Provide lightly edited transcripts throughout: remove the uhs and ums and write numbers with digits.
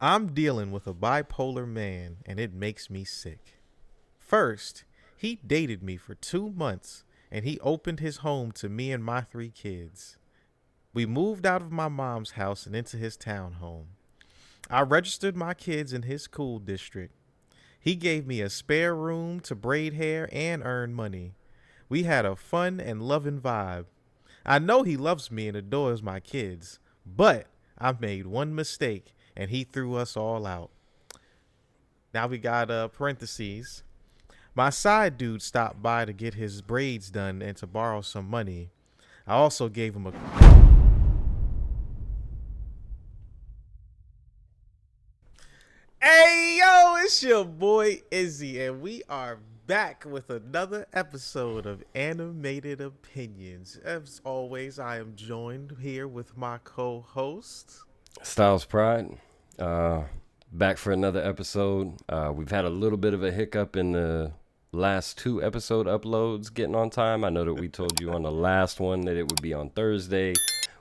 I'm dealing with a bipolar man and it makes me sick. First, he dated me for 2 months and he opened his home to me and my 3 kids. We moved out of my mom's house and into his townhome. I registered my kids in his school district. He gave me a spare room to braid hair and earn money. We had a fun and loving vibe. I know he loves me and adores my kids, but I made one mistake and he threw us all out. Now we got parentheses. My side dude stopped by to get his braids done and to borrow some money. I also gave him a. Hey yo, it's your boy Izzy, and we are back with another episode of Animated Opinions. As always, I am joined here with my co-host Styles Pride, back for another episode. We've had a little bit of a hiccup in the last 2 episode uploads getting on time. I know that we told you on the last one that it would be on Thursday.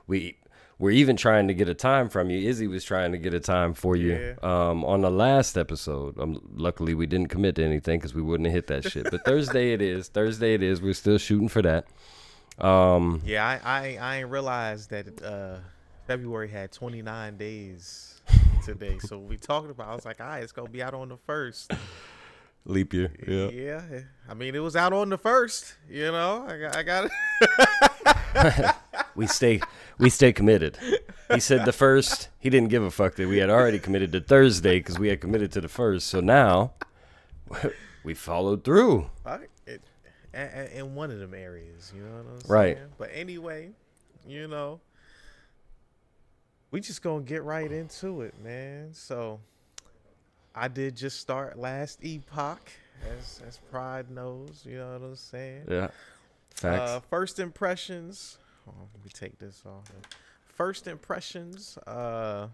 We're even trying to get a time from you. Izzy was trying to get a time for you on the last episode. Luckily, we didn't commit to anything because we wouldn't have hit that shit. But Thursday it is. Thursday it is. We're still shooting for that. I ain't realized that February had 29 days today. So we talked about. I was like, all right, it's gonna be out on the 1st. Leap year. Yeah. I mean, it was out on the 1st. You know, I got it. We stay committed. He said the 1st. He didn't give a fuck that we had already committed to Thursday because we had committed to the 1st. So now we followed through. In one of them areas, you know what I'm saying? Right. But anyway, you know, we just gonna get right into it, man. So I did just start last epoch, as Pride knows. You know what I'm saying? Yeah. Facts. First impressions. Let me take this off. First impressions. I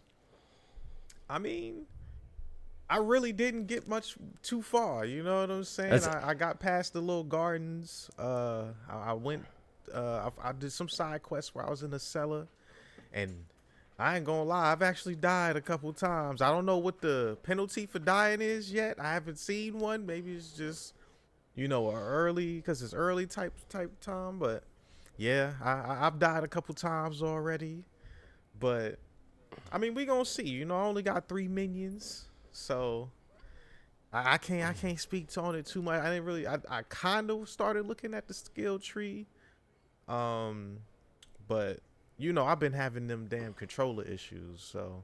mean, I really didn't get much too far. You know what I'm saying? I got past the little gardens. I went. I did some side quests where I was in the cellar, and I ain't gonna lie, I've actually died a couple times. I don't know what the penalty for dying is yet. I haven't seen one. Maybe it's just, you know, because it's early type time, but. Yeah, I've died a couple times already, but I mean we gonna see. You know, I only got 3 minions, so I can't speak on it too much. I didn't really. I kind of started looking at the skill tree, but you know I've been having them damn controller issues, so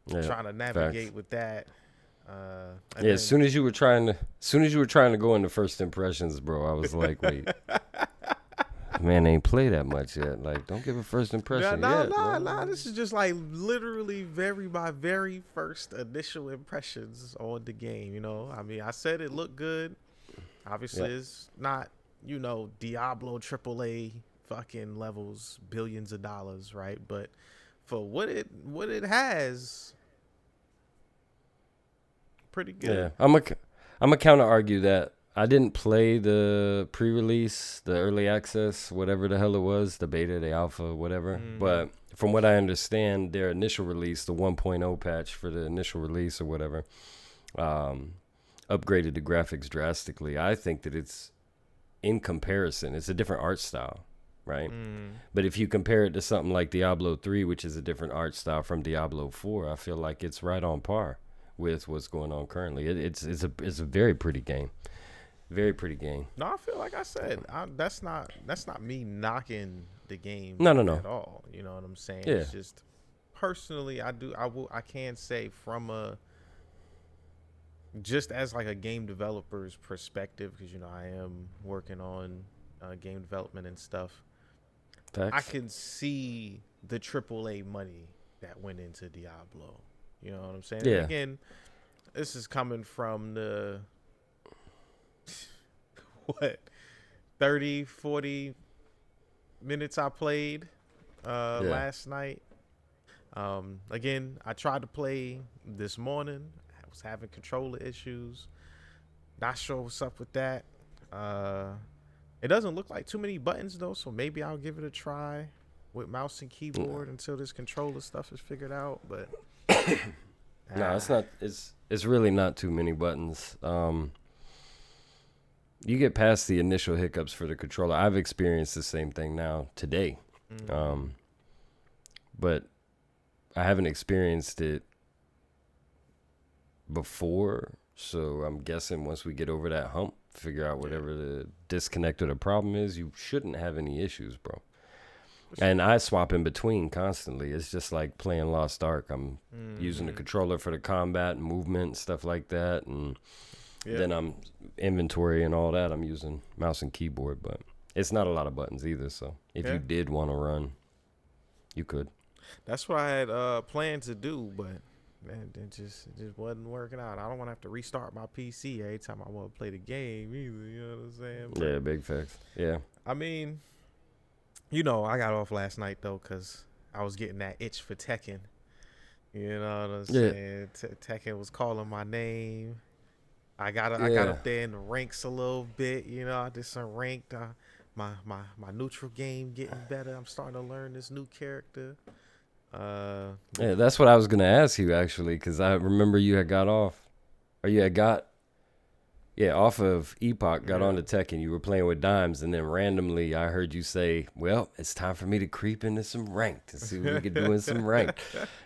trying to navigate with that. As soon as you were trying to go into first impressions, bro, I was like, wait. Man ain't play that much yet. Like, don't give a first impression yet. Nah. This is just like literally my very first initial impressions on the game. You know, I mean, I said it looked good. Obviously, it's not, you know, Diablo AAA fucking levels, billions of dollars, right? But for what it has, pretty good. Yeah, I'm a counter argue that. I didn't play the pre-release, the early access, whatever the hell it was, the beta, the alpha, whatever. But from what I understand, their initial release, the 1.0 patch for the initial release or whatever, upgraded the graphics drastically. I think that it's, in comparison, it's a different art style, right? But if you compare it to something like Diablo 3, which is a different art style from Diablo 4, I feel like it's right on par with what's going on currently. It's a very pretty game. Very pretty game. No, I feel like I said that's not me knocking the game No. at all. You know what I'm saying? Yeah. It's just personally, I can say from just as like a game developer's perspective, because you know I am working on game development and stuff. Facts. I can see the AAA money that went into Diablo. You know what I'm saying? Yeah. And again, this is coming from the 30-40 minutes I played last night. Again, I tried to play this morning. I was having controller issues. Not sure what's up with that. It doesn't look like too many buttons though, so maybe I'll give it a try with mouse and keyboard until this controller stuff is figured out. But No, it's not. It's really not too many buttons. You get past the initial hiccups for the controller. I've experienced the same thing now today, but I haven't experienced it before. So I'm guessing once we get over that hump, figure out whatever the disconnect or the problem is, you shouldn't have any issues, bro. And I swap in between constantly. It's just like playing Lost Ark. I'm using the controller for the combat and movement and stuff like that. And then I'm inventory and all that. I'm using mouse and keyboard. But it's not a lot of buttons either. So if you did want to run, you could. That's what I had planned to do. But, man, it just wasn't working out. I don't want to have to restart my PC every time I want to play the game either. You know what I'm saying? But, yeah, big facts. Yeah. I mean... You know, I got off last night, though, because I was getting that itch for Tekken. You know what I'm saying? Tekken was calling my name. I got up there in the ranks a little bit. You know, I did some ranked. My neutral game getting better. I'm starting to learn this new character. Yeah, that's what I was going to ask you, actually, because I remember you had got off. Or you had got... Yeah, off of Epoch, got on to Tekken. You were playing with Dimes, and then randomly I heard you say, well, it's time for me to creep into some ranked and see what we could do in some ranked.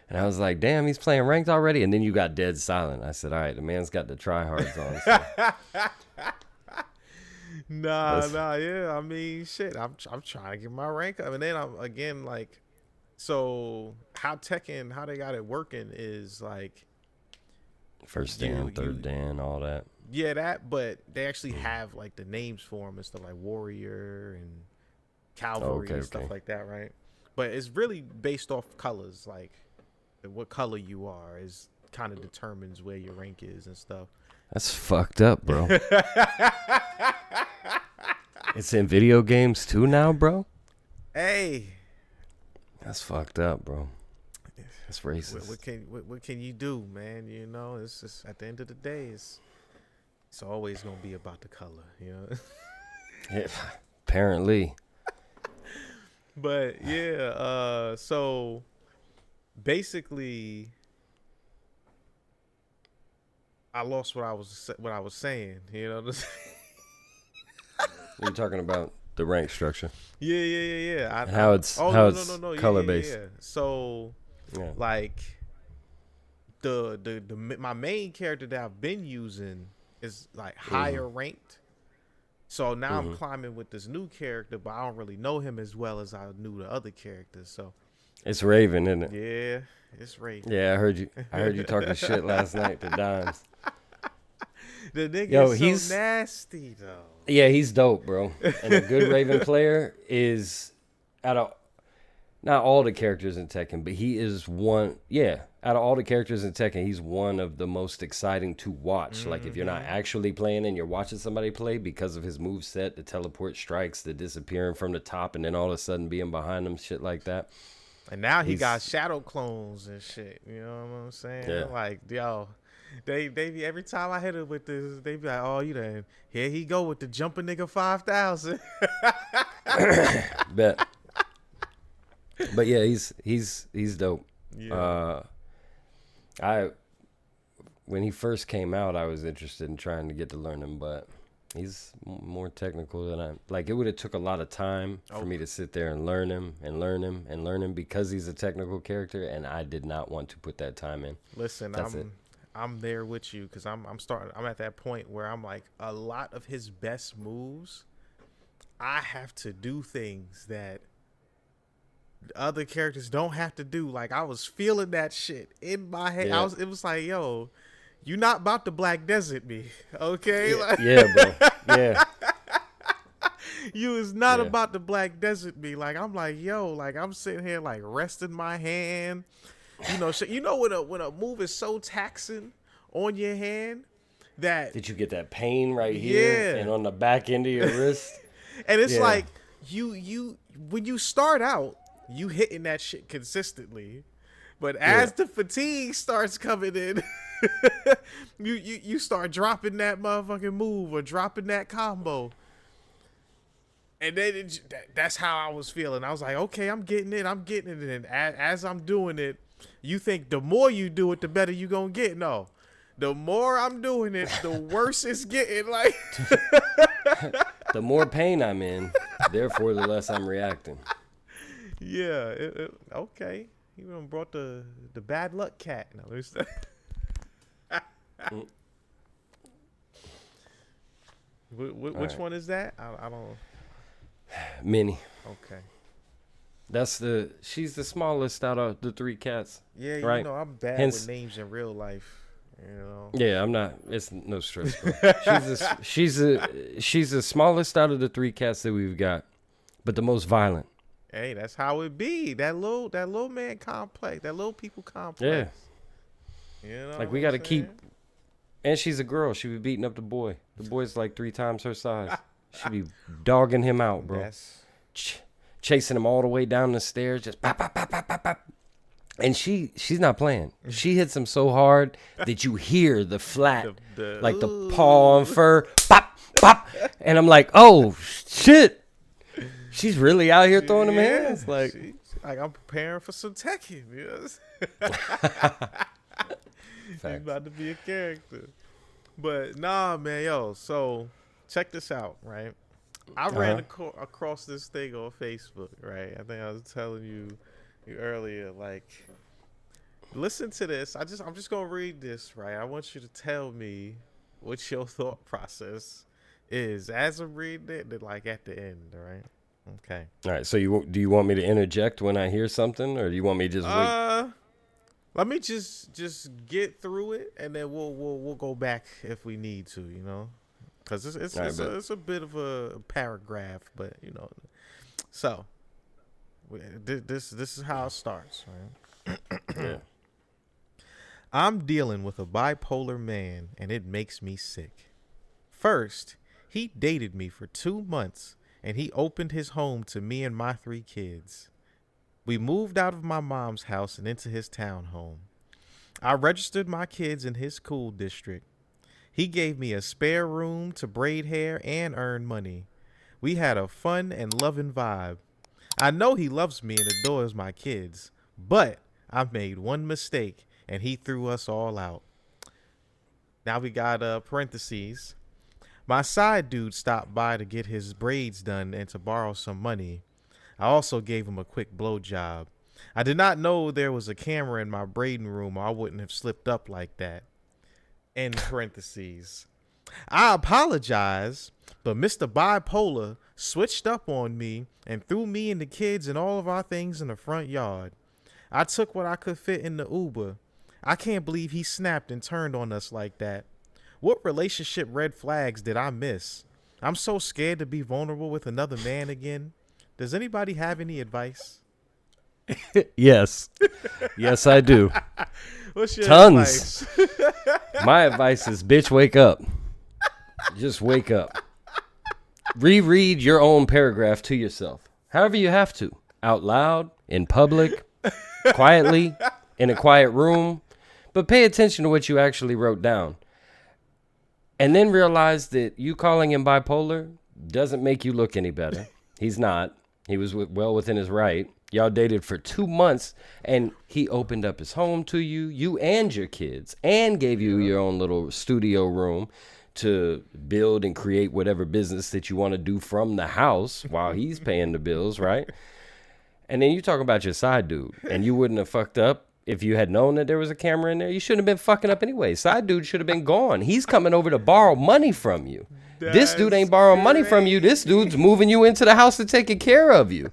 And I was like, damn, he's playing ranked already? And then you got dead silent. I said, all right, the man's got the tryhards on. So. Nah, yeah. I mean, shit, I'm trying to get my rank up. And then I'm, again, like, so how Tekken, how they got it working is, like. First Dan, third Dan, all that. Yeah, that, but they actually have like the names for them and stuff like Warrior and Cavalry and stuff like that, right? But it's really based off colors, like what color you are is kind of determines where your rank is and stuff. That's fucked up, bro. It's in video games too now, bro? Hey. That's fucked up, bro. That's racist. What can you do, man? You know, it's just at the end of the day, it's always gonna be about the color, you know. Yeah, apparently. But yeah, so basically, I lost what I was saying. You know. You're talking about the rank structure. Yeah. And how it's color based. Yeah. So, like, my main character that I've been using is like higher ranked. So now I'm climbing with this new character, but I don't really know him as well as I knew the other characters. So it's Raven, isn't it? Yeah, it's Raven. Yeah, I heard you talking shit last night to Dimes. The nigga is so nasty though. Yeah, he's dope, bro. And a good Raven player is out of not all the characters in Tekken, but he is one. Yeah, out of all the characters in Tekken, he's one of the most exciting to watch. Like if you're not actually playing and you're watching somebody play, because of his moveset, the teleport strikes, the disappearing from the top, and then all of a sudden being behind him, shit like that. And now he got shadow clones and shit. You know what I'm saying? Yeah. Like, yo, they be every time I hit it with this, they be like, oh, you done, here he go with the jumping nigga 5,000. Bet. But yeah, he's dope. Yeah. When he first came out, I was interested in trying to get to learn him, but he's more technical than I like. It would have took a lot of time for me to sit there and learn him because he's a technical character, and I did not want to put that time in. Listen, I'm there with you because I'm at that point where I'm like, a lot of his best moves, I have to do things that other characters don't have to do. Like, I was feeling that shit in my head. Yeah. It was like, yo, you not about to Black Desert me, okay? Yeah, Like, yeah, bro. Yeah. You is not about to Black Desert me. Like, I'm like, yo, like, I'm sitting here like resting my hand. You know, shit. You know when a move is so taxing on your hand that Did you get that pain right here and on the back end of your wrist? And it's like you when you start out, you hitting that shit consistently, but as the fatigue starts coming in, you start dropping that motherfucking move or dropping that combo, and then that's how I was feeling. I was like, okay, I'm getting it, and as I'm doing it, You think the more you do it, the better you gonna get. No. The more I'm doing it, the worse it's getting. Like The more pain I'm in, therefore the less I'm reacting. yeah, okay. You done brought the bad luck cat. No, which right. one is that? I don't. Minnie. Okay. She's the smallest out of the 3 cats. Yeah, you right? know I'm bad Hence- with names in real life. You know. Yeah, I'm not. It's no stress, bro. She's the smallest out of the 3 cats that we've got, but the most violent. Hey, that's how it be. That little man complex. That little people complex. Yeah. You know. Like we what got to I'm keep. saying? And she's a girl. She be beating up the boy. The boy's like 3 times her size. She be dogging him out, bro. Chasing him all the way down the stairs, just pop, pop, pop, pop, pop, pop. And she's not playing. She hits him so hard that you hear the flat, like the paw on fur, pop, pop. And I'm like, oh shit, she's really out here throwing them hands. Like I'm preparing for some Tekken. Yes. He's about to be a character. But nah, man, yo. So check this out, right? I ran across this thing on Facebook, right? I think I was telling you earlier, like, listen to this. I'm just gonna read this, right? I want you to tell me what your thought process is as I'm reading it, and like at the end, all right? Okay. All right. So do you want me to interject when I hear something, or do you want me to just wait? Let me just get through it, and then we'll go back if we need to, you know. Because it's a bit of a paragraph, but you know. So this is how it starts, right? Yeah. I'm dealing with a bipolar man, and it makes me sick. First, he dated me for 2 months, and he opened his home to me and my 3 kids. We moved out of my mom's house and into his townhome. I registered my kids in his school district. He gave me a spare room to braid hair and earn money. We had a fun and loving vibe. I know he loves me and adores my kids, but I made one mistake and he threw us all out. Now we got parentheses. My side dude stopped by to get his braids done and to borrow some money. I also gave him a quick blowjob. I did not know there was a camera in my braiding room, or I wouldn't have slipped up like that. In parentheses. I apologize, but Mr. Bipolar switched up on me and threw me and the kids and all of our things in the front yard. I took what I could fit in the Uber. I can't believe he snapped and turned on us like that. What relationship red flags did I miss? I'm so scared to be vulnerable with another man again. Does anybody have any advice? Yes. Yes, I do. What's your Tons. advice? My advice is, bitch, wake up. Just wake up. Reread your own paragraph to yourself. However you have to. Out loud, in public, quietly, in a quiet room. But pay attention to what you actually wrote down. And then realize that you calling him bipolar doesn't make you look any better. He's not. He was well within his right. Y'all dated for 2 months, and he opened up his home to you and your kids, and gave you your own little studio room to build and create whatever business that you want to do from the house while he's paying the bills, right? And then you talk about your side dude, and you wouldn't have fucked up if you had known that there was a camera in there. You shouldn't have been fucking up anyway. Side dude should have been gone. He's coming over to borrow money from you. This dude ain't borrowing money from you. This dude's moving you into the house and taking care of you.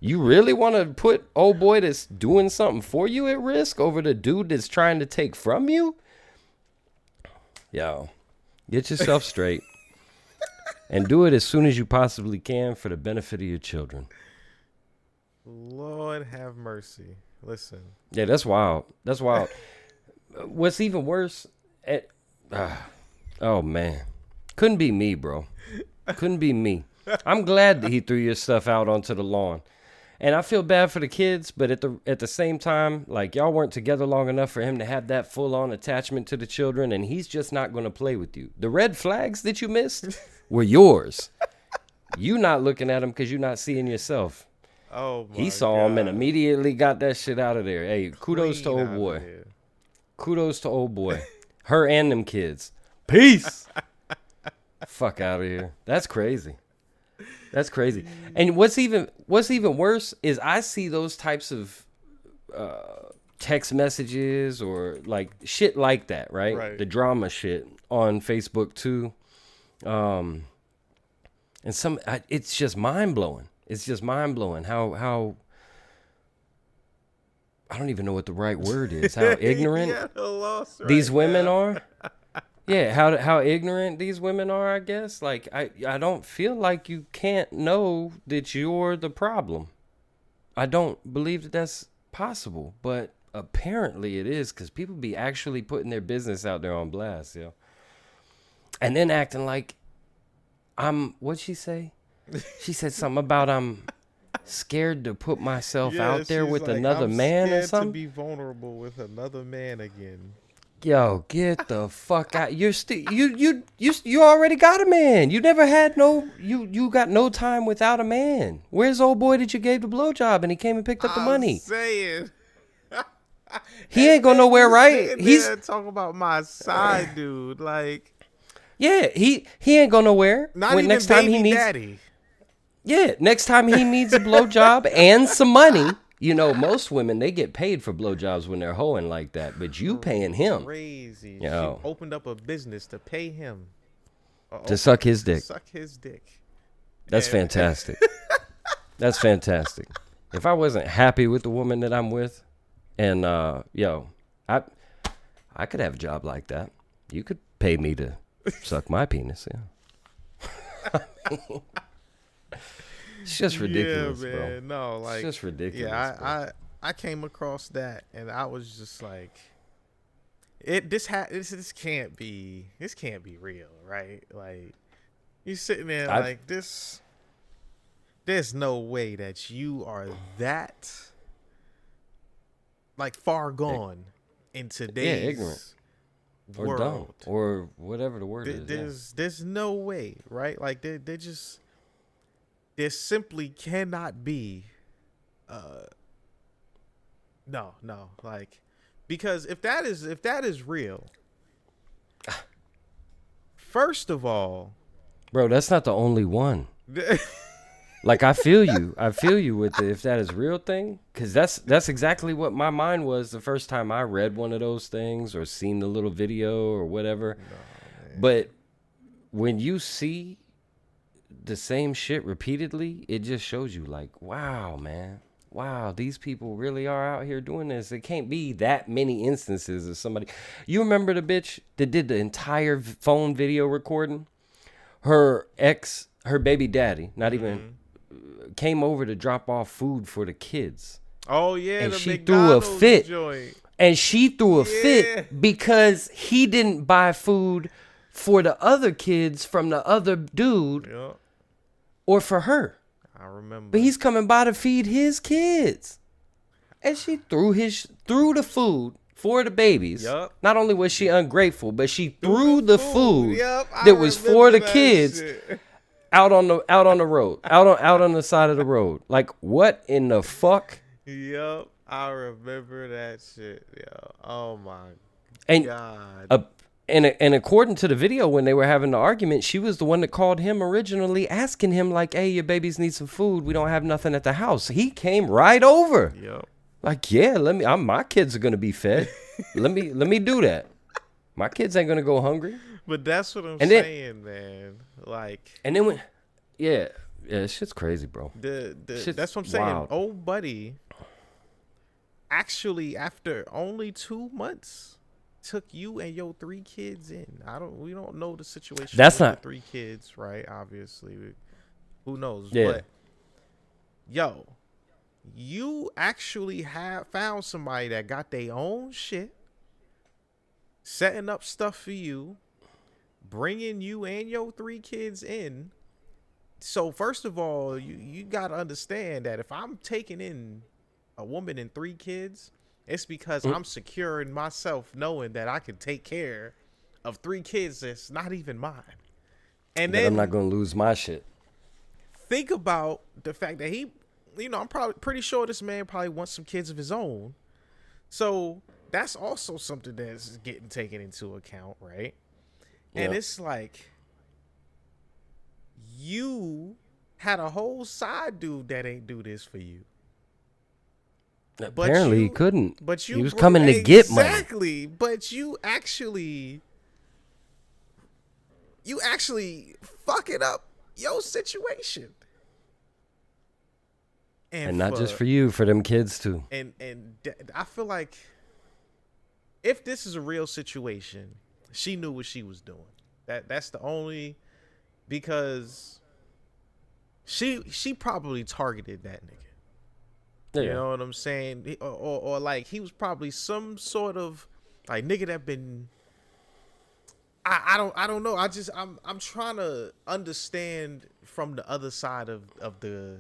You really want to put old boy that's doing something for you at risk over the dude that's trying to take from you? Yo, get yourself straight. And do it as soon as you possibly can for the benefit of your children. Lord have mercy. Listen. Yeah, that's wild. That's wild. What's even worse, oh man, couldn't be me, bro. Couldn't be me. I'm glad that he threw your stuff out onto the lawn. And I feel bad for the kids, but at the same time, like, y'all weren't together long enough for him to have that full-on attachment to the children, and he's just not going to play with you. The red flags that you missed were yours. You not looking at them because you're not seeing yourself. Oh my He saw him and God. immediately got that shit out of there. Hey, kudos to Clean old out of boy. there. Kudos to old boy. Her and them kids. Peace. Fuck out of here. That's crazy. That's crazy. And what's even worse is I see those types of text messages or like shit like that, right? Right. The drama shit on Facebook too. And it's just mind blowing. It's just mind blowing how I don't even know what the right word is. How ignorant Yeah, lost these right women now. are. Yeah, how ignorant these women are, I guess. Like I don't feel like you can't know that you're the problem. I don't believe that that's possible, but apparently it is because people be actually putting their business out there on blast, yo. And then acting like what'd she say? She said something about I'm scared to put myself out there she's with like, another I'm man or scared something. to be vulnerable with another man again. Yo, get the fuck out! You're still you already got a man. You never had you got no time without a man. Where's old boy that you gave the blowjob and he came and picked up the money? Saying. He ain't go nowhere, right? He's talking about my side dude, like Yeah, he ain't go nowhere. not When even next time baby he needs daddy. Yeah, next time he needs a blowjob and some money. You know, most women, they get paid for blowjobs when they're hoeing like that, but you paying him Crazy. Yo. She opened up a business to pay him to suck his dick. Suck his dick. That's fantastic. That's fantastic. If I wasn't happy with the woman that I'm with, and I could have a job like that. You could pay me to suck my penis, yeah. It's just ridiculous, yeah, man. bro. No, like It's just ridiculous. Yeah, bro. I came across that and I was just like, this can't be real, right? Like you sitting there like this. There's no way that you are that like far gone in today's ignorant. Or world. dumb, or whatever the word is. There's no way, right? Like there simply cannot be no, like because if that is real, first of all, Bro, that's not the only one. Like I feel you with the if that is real thing, because that's exactly what my mind was the first time I read one of those things or seen the little video or whatever. But when you see the same shit repeatedly, it just shows you like, wow, man. Wow, these people really are out here doing this. It can't be that many instances of somebody. You remember the bitch that did the entire phone video recording? Her baby daddy, not even, came over to drop off food for the kids. Oh yeah, And the she threw a McDonald's fit. joint. And she threw a Yeah. fit because he didn't buy food for the other kids from the other dude Yep, or for her. I remember. But he's coming by to feed his kids. And she threw the food for the babies. Yup. Not only was she ungrateful, but she threw the food Yep, I that was for remember the that kids shit. out on the road. Out on the side of the road. Like what in the fuck? Yep, I remember that shit. Yo, oh my And god. And according to the video, when they were having the argument, she was the one that called him originally, asking him like, "Hey, your babies need some food. We don't have nothing at the house." He came right over, Yep. like, "Yeah, my kids are gonna be fed. let me do that. My kids ain't gonna go hungry." But that's what I'm And then- saying, man. Like And then when, yeah, shit's crazy, bro. Shit's that's what I'm saying. wild. Old buddy, actually, after only 2 months, took you and your 3 kids in. We don't know the situation. That's with not- the 3 kids, right? Obviously, who knows? Yeah. But yo, you actually have found somebody that got their own shit, setting up stuff for you, bringing you and your 3 kids in. So first of all, you got to understand that if I'm taking in a woman and 3 kids, it's because I'm secure in myself knowing that I can take care of 3 kids that's not even mine. And That then I'm not gonna lose my shit. think about the fact that I'm probably pretty sure this man probably wants some kids of his own. So that's also something that's getting taken into account, right? And Yeah. it's like you had a whole side dude that ain't do this for you. Apparently he couldn't. But He was bro- coming to get money. exactly. But you actually fucking up your situation. And not just for you, for them kids too. I feel like if this is a real situation, she knew what she was doing. That's the only, because she probably targeted that nigga. Yeah. You know what I'm saying? Or like he was probably some sort of like nigga that been. I don't know. I'm trying to understand from the other side of the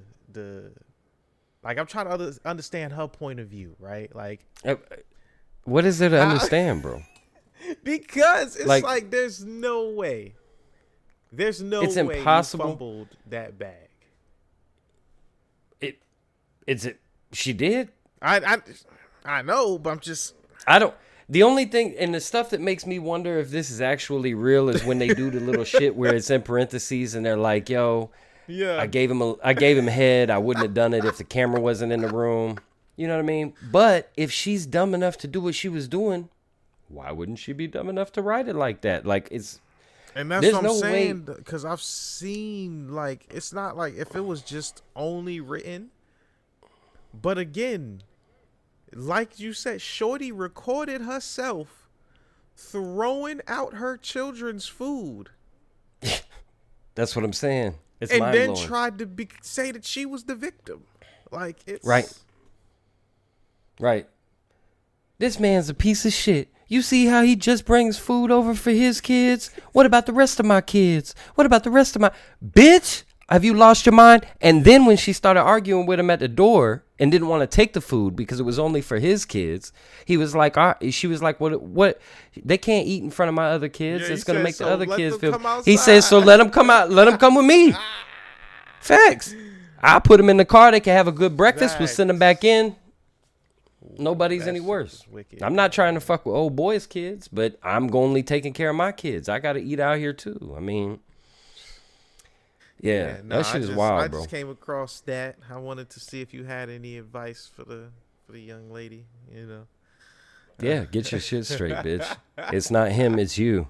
like I'm trying to understand her point of view, right? Like what is there to understand, bro? Because it's like there's no way. There's no it's way impossible. you fumbled that bag. She did. I know, but I'm just. I don't. The only thing, and the stuff that makes me wonder if this is actually real, is when they do the little shit where it's in parentheses and they're like, "Yo, yeah, I gave him head. I wouldn't have done it if the camera wasn't in the room." You know what I mean? But if she's dumb enough to do what she was doing, why wouldn't she be dumb enough to write it like that? Like it's. And that's what I'm saying, because I've seen, like, it's not like if it was just only written. But again, like you said, Shorty recorded herself throwing out her children's food. That's what I'm saying. It's and then mind-blowing. tried to say that she was the victim. Like, it's... Right. This man's a piece of shit. You see how he just brings food over for his kids? What about the rest of my kids? What about the rest of my... Bitch, have you lost your mind? And then when she started arguing with him at the door and didn't want to take the food because it was only for his kids, he was like, she was like, what? They can't eat in front of my other kids. Yeah, it's going to make the other kids feel... He said, so let them come out. Let them come with me. Facts. I put them in the car. They can have a good breakfast. We'll send them back in. Nobody's any worse. I'm not trying to fuck with old boys' kids, but I'm only taking care of my kids. I got to eat out here too. I mean, that shit is wild, bro. I just came across that. I wanted to see if you had any advice for the young lady. You know. Yeah, get your shit straight, bitch. It's not him, it's you,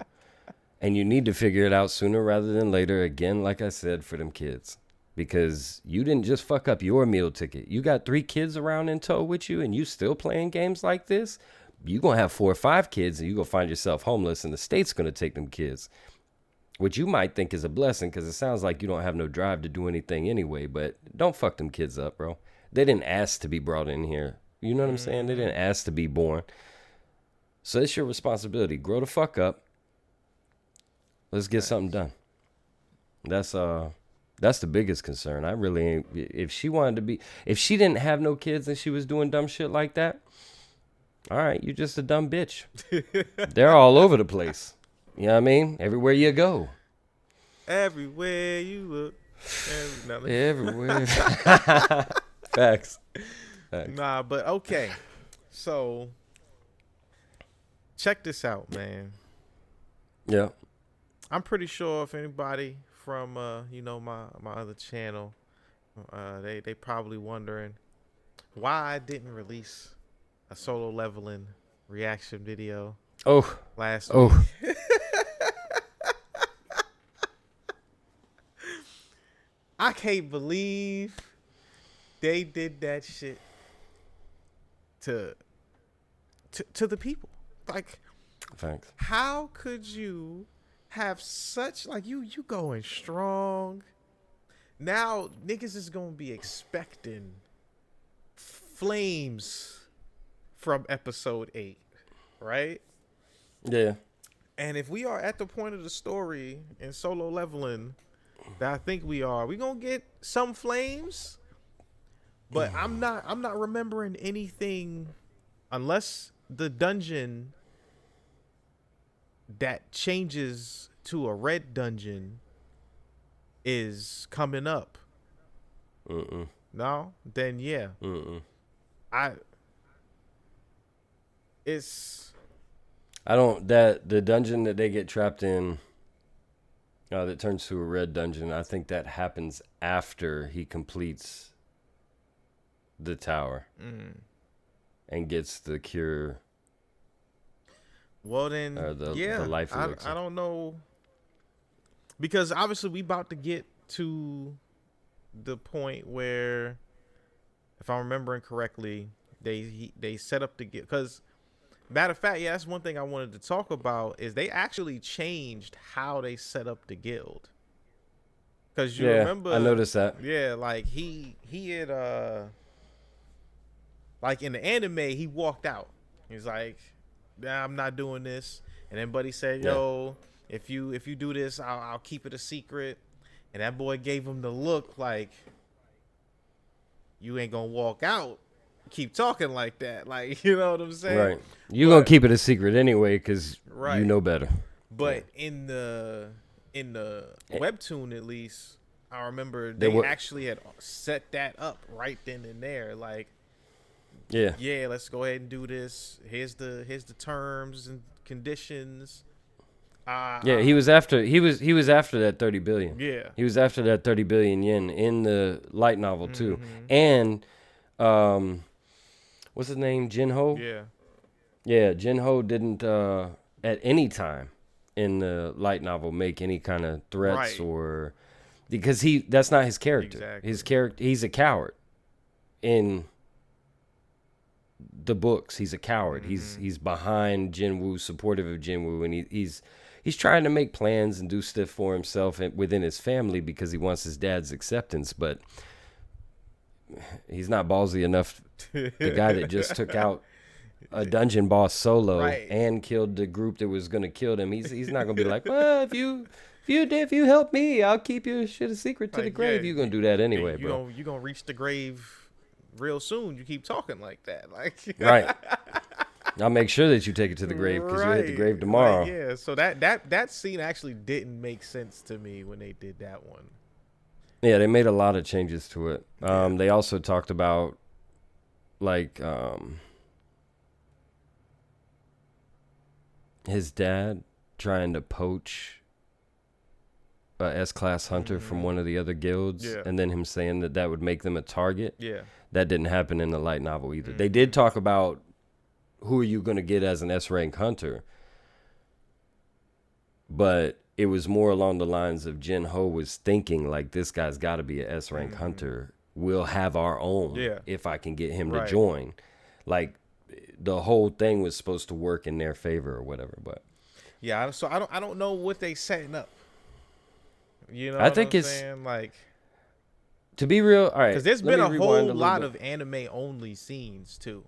and you need to figure it out sooner rather than later. Again, like I said, for them kids. Because you didn't just fuck up your meal ticket. You got 3 kids around in tow with you and you still playing games like this. You're going to have 4 or 5 kids and you're going to find yourself homeless and the state's going to take them kids. Which you might think is a blessing because it sounds like you don't have no drive to do anything anyway. But don't fuck them kids up, bro. They didn't ask to be brought in here. You know what I'm saying? They didn't ask to be born. So it's your responsibility. Grow the fuck up. Let's get something done. That's the biggest concern. I really ain't. If she didn't have no kids and she was doing dumb shit like that, all right, you just a dumb bitch. They're all over the place. You know what I mean? Everywhere you go. Everywhere you look. Everywhere. Facts. Nah, but okay. So, check this out, man. Yeah. I'm pretty sure if anybody from my other channel, they probably wondering why I didn't release a Solo Leveling reaction video last week. I can't believe they did that shit to the people. Like, thanks. How could you have such, like, you going strong? Now niggas is gonna be expecting flames from episode 8, right? Yeah. And if we are at the point of the story in Solo Leveling that I think we gonna get some flames. But I'm not remembering anything unless the dungeon that changes to a red dungeon is coming up. No, then yeah, Mm-mm. I it's I don't that the dungeon that they get trapped in that turns to a red dungeon. I think that happens after he completes the tower and gets the cure well then or the yeah. life I elixir. don't know because obviously we about to get to the point where, if I'm remembering correctly, they set up to get because matter of fact, yeah, that's one thing I wanted to talk about is they actually changed how they set up the guild. Cause you Yeah, I remember, noticed that. yeah, like he had like in the anime he walked out. He's like, nah, I'm not doing this. And then Buddy said, Yeah. yo, if you do this, I'll keep it a secret. And that boy gave him the look like you ain't gonna walk out. Keep talking like that, like you know what I'm saying? Right. You gonna But keep it a secret anyway because you right. know better. Yeah. But in the Eh, webtoon at least, I remember There they were. actually had set that up right then and there. Like, Yeah. yeah, let's go ahead and do this. Here's the terms and conditions. Yeah. He was after that 30 billion. Yeah. He was after that 30 billion yen in the light novel too. Mm-hmm. And what's his name? Jinho. Yeah. Yeah, Jinho didn't at any time in the light novel make any kind of threats Right. or because that's not his character. Exactly. His character he's a coward in the books. He's a coward. He's behind Jinwoo, supportive of Jinwoo, and he's trying to make plans and do stuff for himself and within his family because he wants his dad's acceptance, but he's not ballsy enough. The guy that just took out a dungeon boss solo Right. and killed the group that was gonna kill them. He's not gonna be like, well, if you help me, I'll keep your shit a secret to the Like, grave. yeah, You're gonna do that anyway, you bro. you gonna reach the grave real soon. You keep talking like that, like Right. I'll make sure that you take it to the grave because you'll hit the grave tomorrow. Right, yeah. So that scene actually didn't make sense to me when they did that one. Yeah, they made a lot of changes to it. They also talked about like his dad trying to poach a S-class hunter from one of the other guilds, Yeah. and then him saying that would make them a target. Yeah. That didn't happen in the light novel either. They did talk about who are you going to get as an S-rank hunter, but it was more along the lines of Jinho was thinking like this guy's got to be an S-rank hunter. We'll have our own Yeah. if I can get him to Right. join. Like the whole thing was supposed to work in their favor or whatever, but Yeah. So I don't know what they setting up. You know, I think what I'm it's saying? Like, to be real. All right, because there's let been me a rewind whole little lot bit. of anime only scenes too.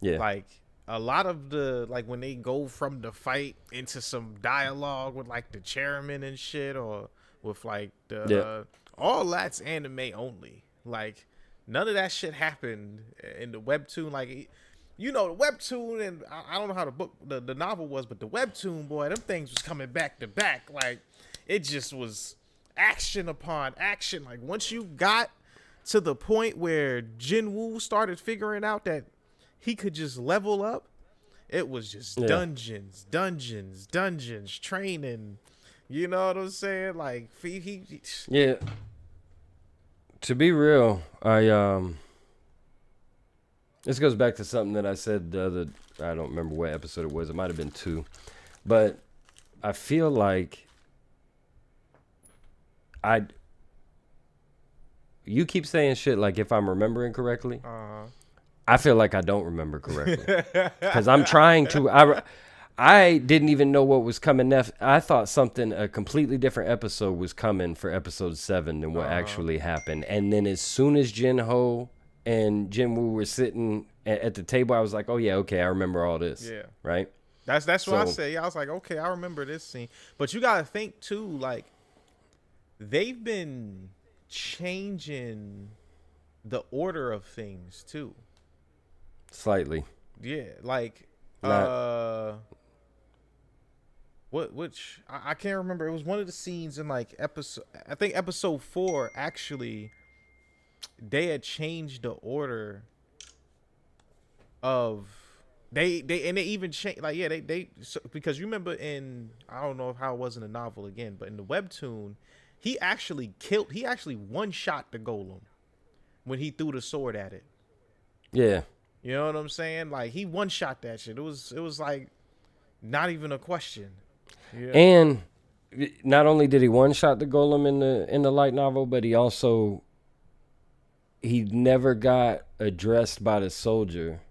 Yeah. Like a lot of the like when they go from the fight into some dialogue with like the chairman and shit, or with like the Yeah. all that's anime only. Like none of that shit happened in the webtoon. Like you know the webtoon, and I don't know how the book the novel was, but the webtoon, boy, them things was coming back to back. Like it just was action upon action. Like once you got to the point where Jinwoo started figuring out that he could just level up, it was just Yeah. dungeons, training. You know what I'm saying? Like he Yeah. To be real, this goes back to something that I said I don't remember what episode it was. It might have been 2. But I feel like you keep saying shit like if I'm remembering correctly. I feel like I don't remember correctly. Cuz I'm trying to I didn't even know what was coming next. I thought a completely different episode was coming for episode 7 than what actually happened. And then as soon as Jinho and Jinwoo were sitting at the table, I was like, oh yeah, okay, I remember all this. Yeah. Right? That's what I So- say. I was like, okay, I remember this scene. But you gotta think too, like they've been changing the order of things too. Slightly. Yeah, like Not- which I can't remember. It was one of the scenes in like episode, I think episode 4 actually. they had changed the order of they even changed, like, yeah, they so, because you remember in, I don't know how it was in the novel again, but in the webtoon, he actually one shot the golem when he threw the sword at it. Yeah. You know what I'm saying? Like, he one shot that shit. It was like not even a question. Yeah. And not only did he one shot the golem in the light novel, but he never got addressed by the soldier.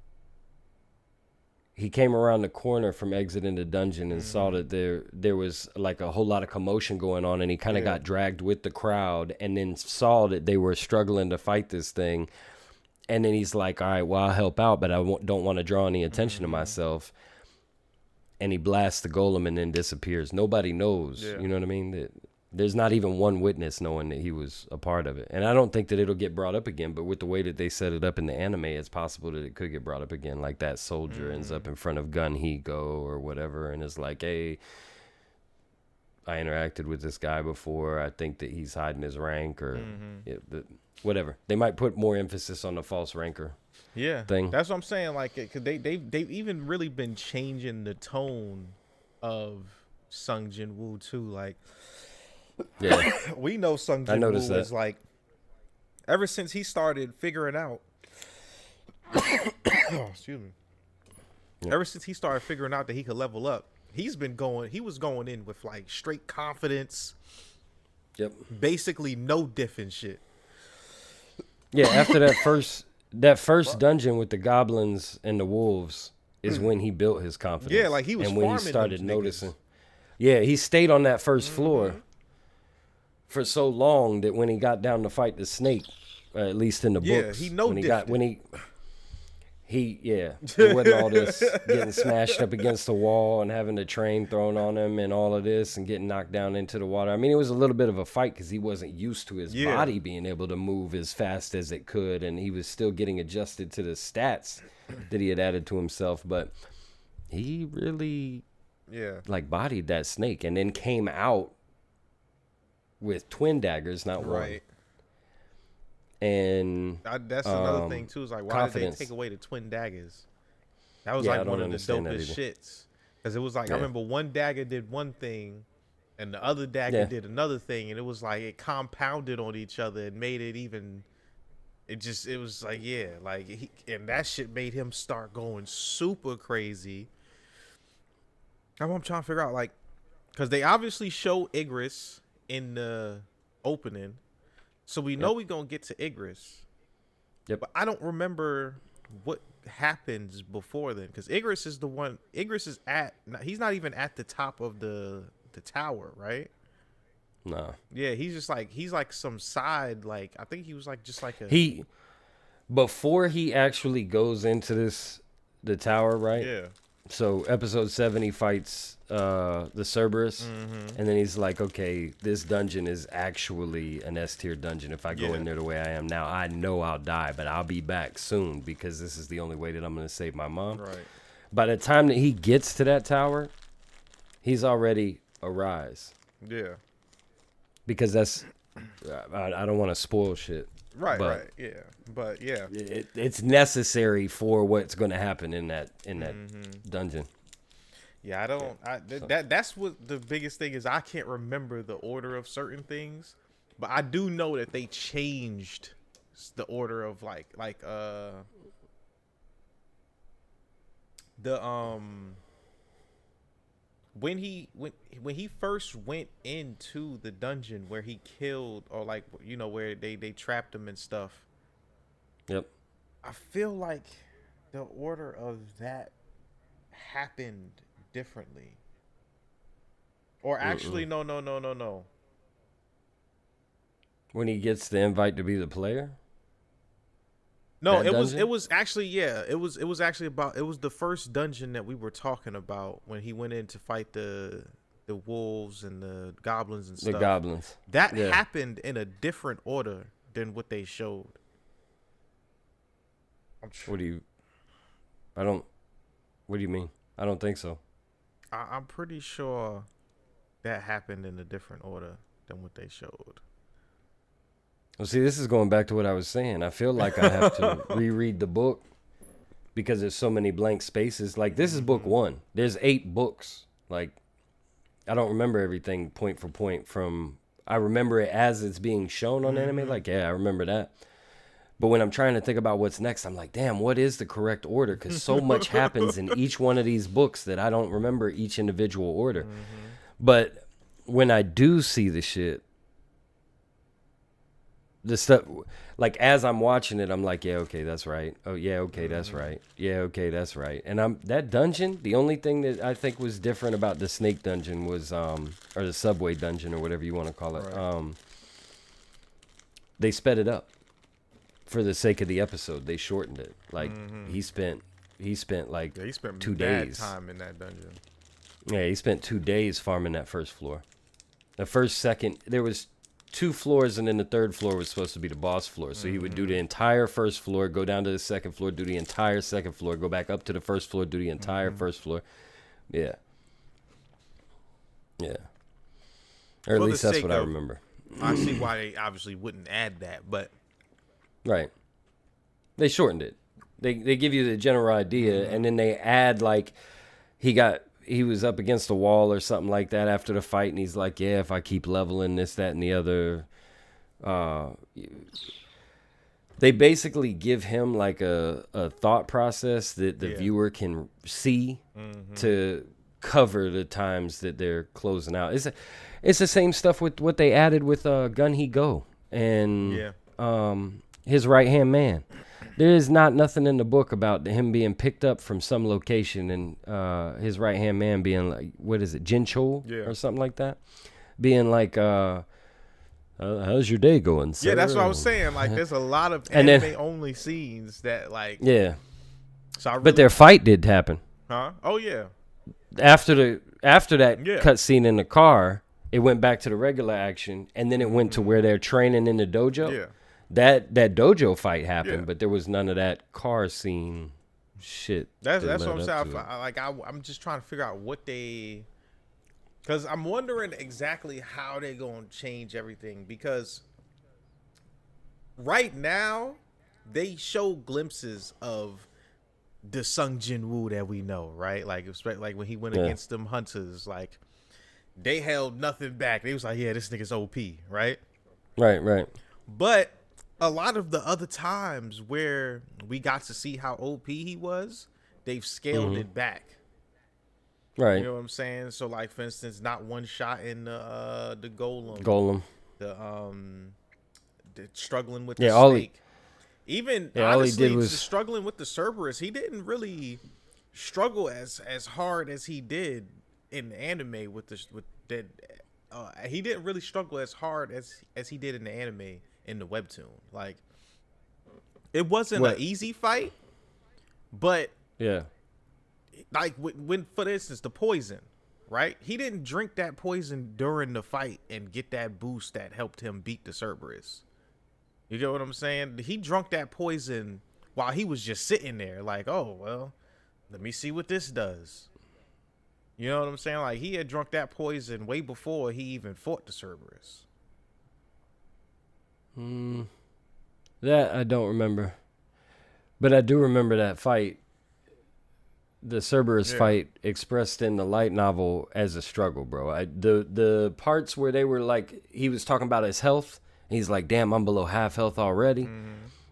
He came around the corner from exiting the dungeon and saw that there was like a whole lot of commotion going on, and he kind of got dragged with the crowd, and then saw that they were struggling to fight this thing. And then he's like, all right, well, I'll help out, but I don't want to draw any attention to myself. And he blasts the golem and then disappears. Nobody knows. Yeah. You know what I mean? There's not even one witness knowing that he was a part of it. And I don't think that it'll get brought up again, but with the way that they set it up in the anime, it's possible that it could get brought up again. Like that soldier ends up in front of Gun Higo or whatever and is like, hey, I interacted with this guy before. I think that he's hiding his rank or whatever. They might put more emphasis on the false ranker. Yeah, thing. that's what I'm saying. Like, cause they've even really been changing the tone of Sung Jin Woo too. Like, yeah, we know Sung Jin Woo noticed that. is like, ever since he started figuring out, excuse me, ever since he started figuring out that he could level up, he was going in with like straight confidence. Yep. Basically no diff and shit. Yeah, after that first dungeon with the goblins and the wolves is when he built his confidence. Yeah, like he was and when he farming started them noticing. niggas. Yeah, he stayed on that first floor for so long that when he got down to fight the snake, at least in the books, he it wasn't all this getting smashed up against the wall and having the train thrown on him and all of this and getting knocked down into the water. I mean, it was a little bit of a fight because he wasn't used to his body being able to move as fast as it could, and he was still getting adjusted to the stats that he had added to himself. But he really, like, bodied that snake and then came out with twin daggers, not one. And that's another thing too. Is like, why did they take away the twin daggers? That was like one of the dopest shits. Because it was like, I remember one dagger did one thing, and the other dagger did another thing, and it was like it compounded on each other and made it even. It was like, and that shit made him start going super crazy. Now I'm trying to figure out, like, because they obviously show Igris in the opening. So we know we're going to get to Igris. Yep. But I don't remember what happens before then. Because Igris is the one. Igris is he's not even at the top of the tower, right? No. Yeah, he's like some side, like, I think he was like just like a. Before he actually goes into the tower, right? Yeah. So episode 7, he fights the Cerberus, and then he's like, okay, this dungeon is actually an S-tier dungeon. If I go in there the way I am now, I know I'll die, but I'll be back soon because this is the only way that I'm going to save my mom. Right. By the time that he gets to that tower, he's already a Rise. Yeah. Because that's, I don't want to spoil shit. Right, yeah. But yeah. It's necessary for what's going to happen in that dungeon. Yeah, that's what the biggest thing is. I can't remember the order of certain things, but I do know that they changed the order of when he first went into the dungeon where he killed, or like, you know, where they trapped him and stuff. Yep. I feel like the order of that happened differently. Or actually, no. When he gets the invite to be the player? No, it was actually it was actually about, it was the first dungeon that we were talking about when he went in to fight the wolves and the goblins and stuff. The goblins. That happened in a different order than what they showed. What do you mean? I don't think so. I'm pretty sure that happened in a different order than what they showed. Well, see, this is going back to what I was saying. I feel like I have to reread the book because there's so many blank spaces. Like, this is book 1. There's 8 books. Like, I don't remember everything point for point from... I remember it as it's being shown on anime. Like, yeah, I remember that. But when I'm trying to think about what's next, I'm like, damn, what is the correct order? Because so much happens in each one of these books that I don't remember each individual order. But when I do see the shit, the stuff, like as I'm watching it, I'm like, yeah, okay, that's right. Oh, yeah, okay, that's right. Yeah, okay, that's right. And that dungeon, the only thing that I think was different about the snake dungeon was, or the subway dungeon or whatever you want to call it, Right. they sped it up. For the sake of the episode, they shortened it. Like he spent like Yeah, he spent 2 bad days. time in that dungeon. Yeah, he spent 2 days farming that first floor. The first, second, there was 2 floors, and then the third floor was supposed to be the boss floor. So he would do the entire first floor, go down to the second floor, do the entire second floor, go back up to the first floor, do the entire first floor. Yeah. Yeah. Or at For the least that's sake what I of- remember. I see why they obviously wouldn't add that, but Right. They shortened it. They give you the general idea, and then they add like he was up against a wall or something like that after the fight, and he's like, yeah, if I keep leveling this, that, and the other. They basically give him like a thought process that the viewer can see to cover the times that they're closing out. It's the same stuff with what they added with Gun He Go and his right hand man. There is not nothing in the book about him being picked up from some location and his right hand man being like, what is it, Jinchul or something like that, being like, how's your day going, sir? yeah, that's what I was saying. Like, there's a lot of And then- anime only scenes that like. Yeah, So I really, but their fight did happen huh? Oh yeah. after that Yeah. cut scene in the car. It went back to the regular action, and then it went to where they're training in the dojo. Yeah. That dojo fight happened, Yeah. but there was none of that car scene shit. That's that what I'm led saying. up to it. I'm just trying to figure out what they, because I'm wondering exactly how they're going to change everything. Because right now they show glimpses of the Sung Jin Woo that we know, right? Like like when he went Yeah. against them hunters, like they held nothing back. They was like, yeah, this nigga's OP, right? Right. But a lot of the other times where we got to see how OP he was, they've scaled it back. Right. You know what I'm saying? So, like, for instance, not one shot in the golem, Golem. the struggling with Yeah, the all he- snake. Even Yeah, all he honestly, did was- the struggling with the Cerberus, he didn't really struggle as hard as he did in the anime with that. He didn't really struggle as hard as he did in the anime in the webtoon. Like, it wasn't What? an easy fight, but Yeah. like when for instance the poison, right? He didn't drink that poison during the fight and get that boost that helped him beat the Cerberus. You get what I'm saying? He drunk that poison while he was just sitting there, like, oh well, let me see what this does. You know what I'm saying? Like, he had drunk that poison way before he even fought the Cerberus. That I don't remember. But I do remember that fight. The Cerberus fight expressed in the light novel as a struggle, bro. The parts where they were like, he was talking about his health. And he's like, damn, I'm below half health already.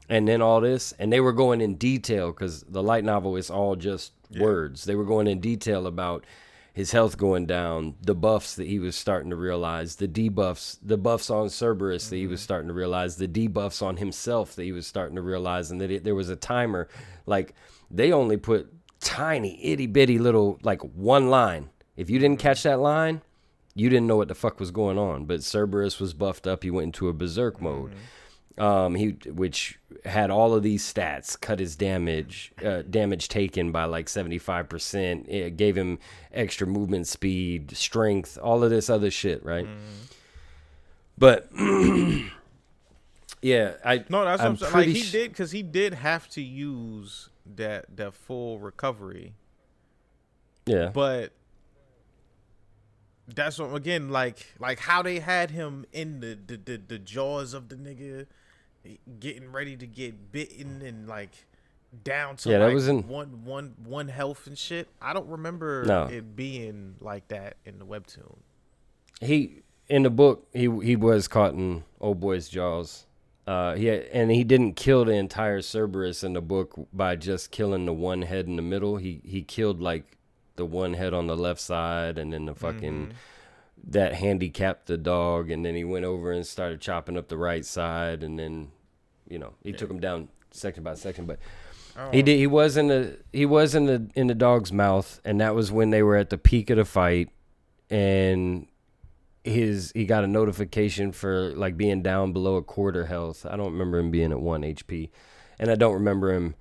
And then all this. And they were going in detail because the light novel is all just words. They were going in detail about his health going down, the buffs that he was starting to realize, the debuffs, the buffs on Cerberus that he was starting to realize, the debuffs on himself that he was starting to realize, and that there was a timer. Like, they only put tiny, itty bitty little, like, one line. If you didn't catch that line, you didn't know what the fuck was going on. But Cerberus was buffed up. He went into a berserk mode. Which had all of these stats, cut his damage taken by like 75%. It gave him extra movement speed, strength, all of this other shit, right? But yeah, No, that's what I'm saying. Like, pretty he did, because he did have to use that full recovery. Yeah, But That's what again, like how they had him in the jaws of the nigga, getting ready to get bitten and like down to Yeah, that like was in one health and shit. I don't remember no. it being like that in the webtoon. He in the book he was caught in old boy's jaws. He didn't kill the entire Cerberus in the book by just killing the one head in the middle. He killed like the one head on the left side, and then the fucking that handicapped the dog, and then he went over and started chopping up the right side, and then he took him down section by section. But he was in the dog's mouth, and that was when they were at the peak of the fight, and he got a notification for like being down below a quarter health. I don't remember him being at 1 HP, and I don't remember him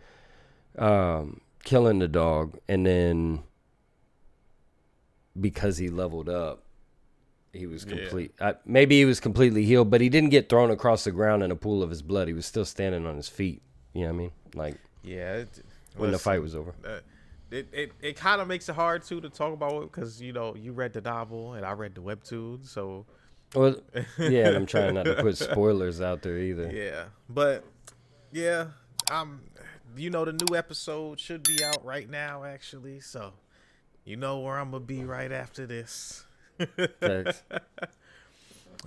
killing the dog, and then because he leveled up, he was complete. Maybe he was completely healed, but he didn't get thrown across the ground in a pool of his blood. He was still standing on his feet. You know what I mean? Like, when the fight was over. It kind of makes it hard too to talk about it because you read the novel and I read the webtoon, so. Well, yeah, and I'm trying not to put spoilers out there either. Yeah, but yeah, the new episode should be out right now actually, so. You know where I'm gonna be right after this. Thanks.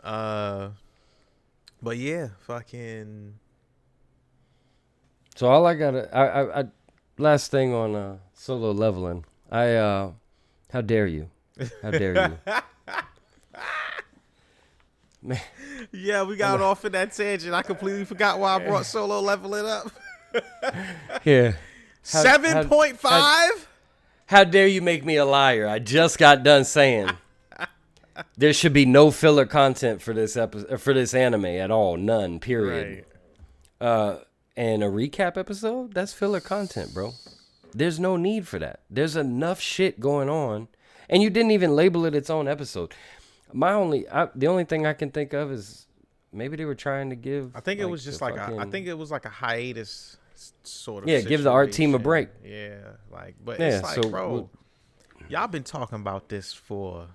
But yeah, fucking. So all I I last thing on Solo Leveling. How dare you? How dare you? Man. Yeah, we got off in that tangent. I completely forgot why I brought Solo Leveling up. Here. 7.5? How dare you make me a liar? I just got done saying there should be no filler content for this episode, for this anime at all, none. Period. Right. And a recap episode, that's filler content, bro. There's no need for that. There's enough shit going on, and you didn't even label it its own episode. The only thing I can think of is maybe they were trying to give. I think it was just like a hiatus. Sort of give the art team a break. Yeah, but it's like, so, bro, y'all been talking about this for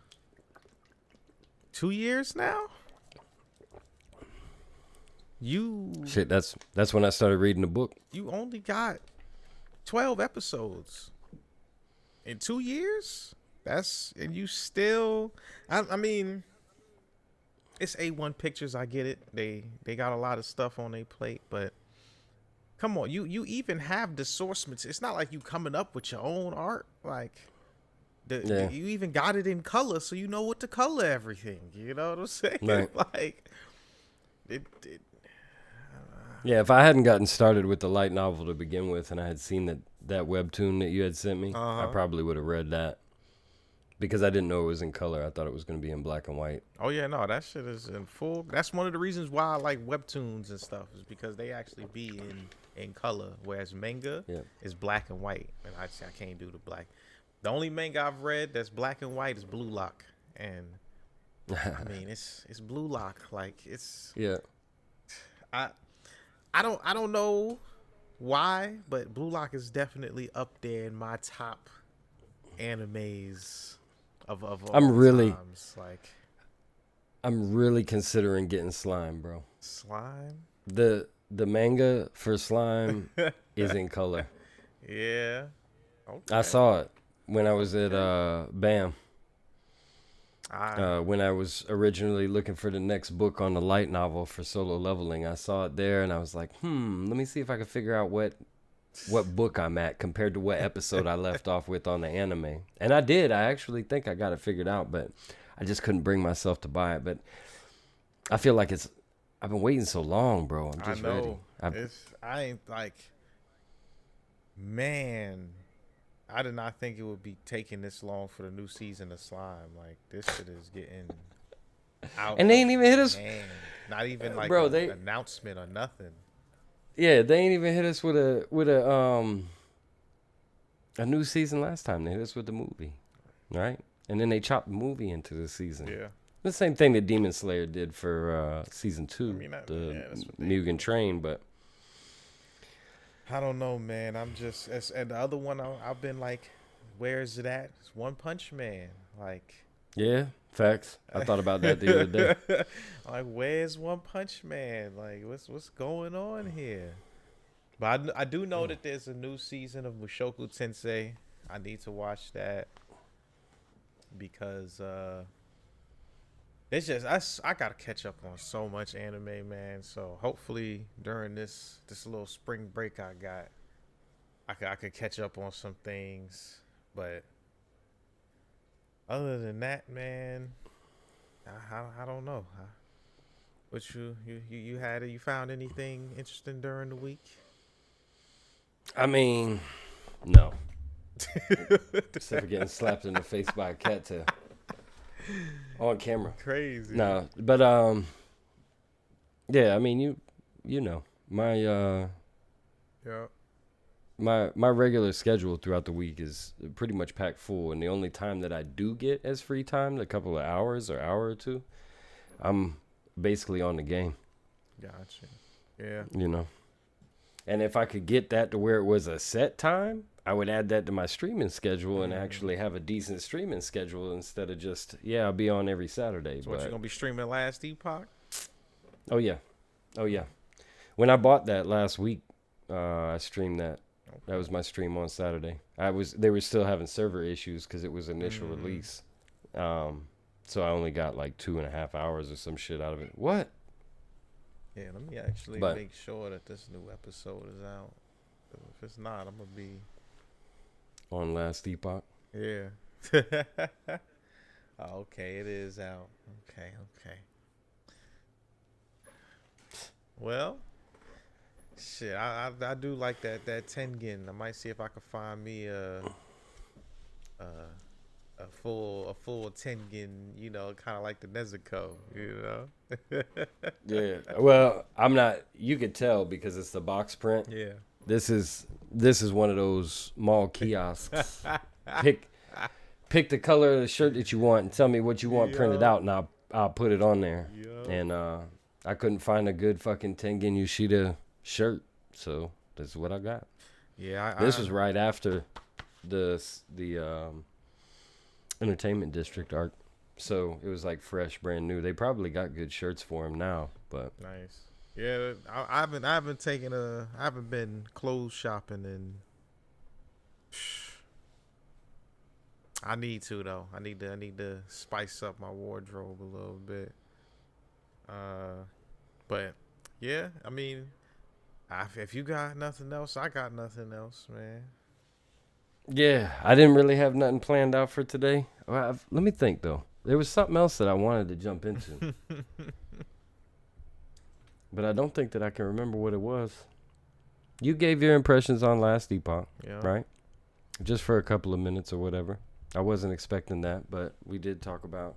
2 years now. Shit, that's when I started reading the book. You only got 12 episodes in 2 years. And you still, I mean, it's A1 Pictures. I get it. They got a lot of stuff on their plate, but. Come on, you even have the source material. It's not like you coming up with your own art. Like, you even got it in color, so you know what to color everything. You know what I'm saying? Right. Like, yeah, if I hadn't gotten started with the light novel to begin with, and I had seen that webtoon that you had sent me, I probably would have read that. Because I didn't know it was in color. I thought it was going to be in black and white. Oh, yeah, no, that shit is in full. That's one of the reasons why I like webtoons and stuff, is because they actually be in color, whereas manga is black and white. And I can't do the black. The only manga I've read that's black and white is Blue Lock. And, I mean, it's Blue Lock. Like, it's... Yeah. I don't know why, but Blue Lock is definitely up there in my top animes of all times. Like, I'm really considering getting Slime, bro. Slime? The manga for Slime is in color. Yeah. Okay. I saw it when I was at BAM. When I was originally looking for the next book on the light novel for Solo Leveling, I saw it there, and I was like, let me see if I can figure out what book I'm at compared to what episode I left off with on the anime. And I did. I actually think I got it figured out, but I just couldn't bring myself to buy it. But I feel like I've been waiting so long, bro. I'm just ready. I ain't like, man, I did not think it would be taking this long for the new season of Slime. Like, this shit is getting out. And they ain't even hit us. Not even like bro, an announcement or nothing. Yeah, they ain't even hit us with a new season last time. They hit us with the movie, right? And then they chopped the movie into the season. Yeah. The same thing that Demon Slayer did for season 2, the Mugen Train, but I don't know, man. I'm just and the other one I've been like, where is it at? It's One Punch Man. Like, Yeah, facts. I thought about that the other day. Like, where's One Punch Man? Like, what's going on here? But I do know that there's a new season of Mushoku Tensei. I need to watch that because it's just I gotta catch up on so much anime, man. So hopefully during this little spring break I got, I could catch up on some things. But other than that, man, I don't know. What you found anything interesting during the week? I mean, no. Except for getting slapped in the face by a cattail on camera. Crazy. No, but yeah. I mean, you know, my Yeah. my regular schedule throughout the week is pretty much packed full, and the only time that I do get as free time, a couple of hours or hour or two, I'm basically on the game. Gotcha. Yeah. You know, and if I could get that to where it was a set time, I would add that to my streaming schedule and actually have a decent streaming schedule instead of just, I'll be on every Saturday. So what, you gonna be streaming Last Epoch? Oh yeah. When I bought that last week, I streamed that. Okay. That was my stream on Saturday. They were still having server issues because it was initial release. So I only got like 2.5 hours or some shit out of it. What? Yeah, let me actually make sure that this new episode is out. If it's not, I'm gonna be on Last Epoch. Yeah. Okay, it is out. Okay. Well, shit, I do like that Tengen. I might see if I can find me a full Tengen, you know, kind of like the Nezuko, you know. Yeah. Well, I'm not. You could tell because it's the box print. Yeah. This is one of those mall kiosks. Pick the color of the shirt that you want and tell me what you want printed out, and I'll put it on there. Yo. And I couldn't find a good fucking Tengen Yoshida shirt, so this is what I got. Yeah. This was right after the Entertainment District arc, so it was like fresh, brand new. They probably got good shirts for him now, but nice. Yeah, I haven't been clothes shopping and I need to though. I need to spice up my wardrobe a little bit. But yeah, I mean, if you got nothing else, I got nothing else, man. yeah, I didn't really have nothing planned out for today. Well, let me think though. There was something else that I wanted to jump into. But I don't think that I can remember what it was. You gave your impressions on Last Epoch, right? Just for a couple of minutes or whatever. I wasn't expecting that, but we did talk about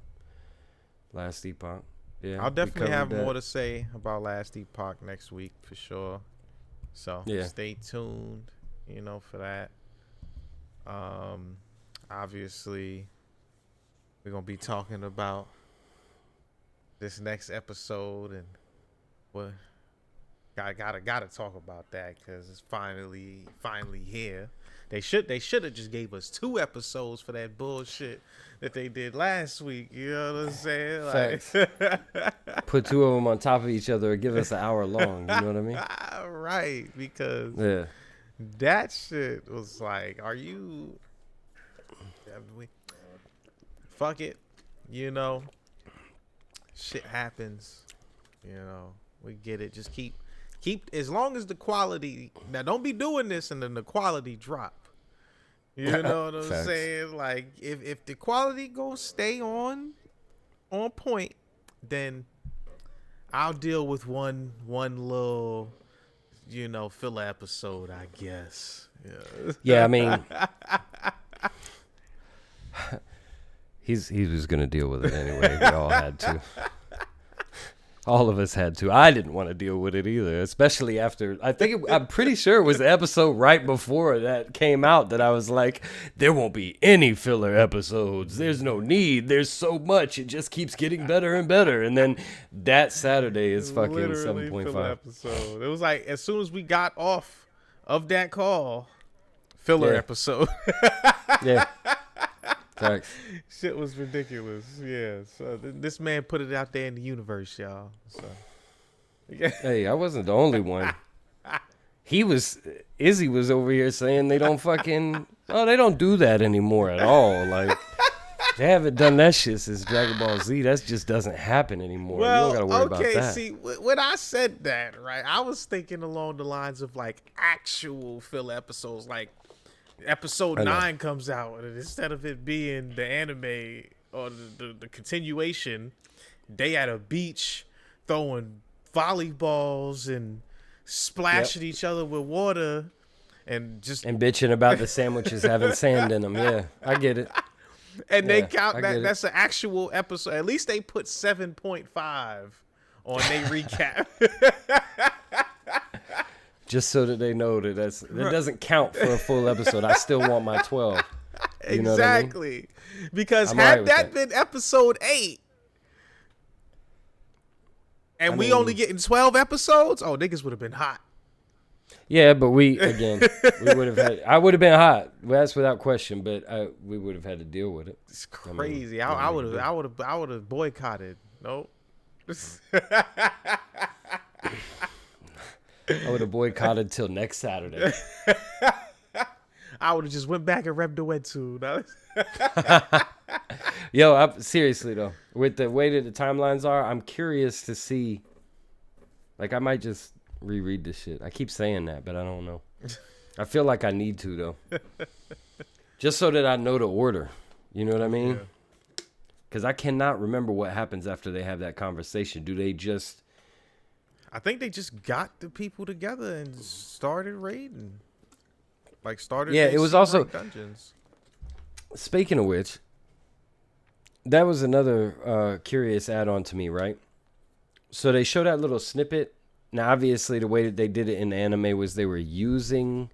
Last Epoch. Yeah, I'll definitely have more to say about Last Epoch next week for sure. So stay tuned, you know, for that. Obviously, we're gonna be talking about this next episode and what gotta talk about that because it's finally here. They should have just gave us 2 episodes for that bullshit that they did last week. You know what I'm saying? Like, put 2 of them on top of each other or give us an hour long. You know what I mean? Right, because that shit was like, are you? Fuck it, you know. Shit happens, you know. We get it. Just keep as long as the quality. Now, don't be doing this and then the quality drop. You know what I'm saying? Like, if the quality gonna stay on point, then I'll deal with one little, you know, filler episode, I guess. Yeah, I mean, he was gonna deal with it anyway. We all had to. All of us had to. I didn't want to deal with it either, especially after. I'm pretty sure it was the episode right before that came out that I was like, there won't be any filler episodes. There's no need. There's so much. It just keeps getting better and better. And then that Saturday is fucking 7.5 episode. It was like as soon as we got off of that call, filler episode. Yeah. Facts. Shit was ridiculous. Yeah. So this man put it out there in the universe, y'all. So. Yeah. Hey, I wasn't the only one. Izzy was over here saying they don't do that anymore at all. Like, they haven't done that shit since Dragon Ball Z. That just doesn't happen anymore. Well, you don't gotta worry about that. See, when I said that, right, I was thinking along the lines of like actual filler episodes, like episode 9 comes out, and instead of it being the anime or the continuation, they at a beach throwing volleyballs and splashing each other with water and bitching about the sandwiches having sand in them. Yeah, I get it. And they count that that's an actual episode. At least they put 7.5 on their recap. Just so that they know that that doesn't count for a full episode. I still want my 12. You know exactly. what I mean? Because had that been episode 8, and we only getting 12 episodes, niggas would have been hot. Yeah, but we would have had. I would have been hot. That's without question. But we would have had to deal with it. It's crazy. I would have boycotted. Nope. I would have boycotted till next Saturday. I would have just went back and repped the wetsuit. Yo, seriously though, with the way that the timelines are, I'm curious to see. Like, I might just reread this shit. I keep saying that, but I don't know. I feel like I need to though, just so that I know the order. You know what I mean? Because I cannot remember what happens after they have that conversation. Do they just? I think they just got the people together and started raiding. Like started. Yeah, it was also dungeons. Speaking of which, that was another curious add-on to me, right? So they showed that little snippet. Now, obviously, the way that they did it in the anime was they were using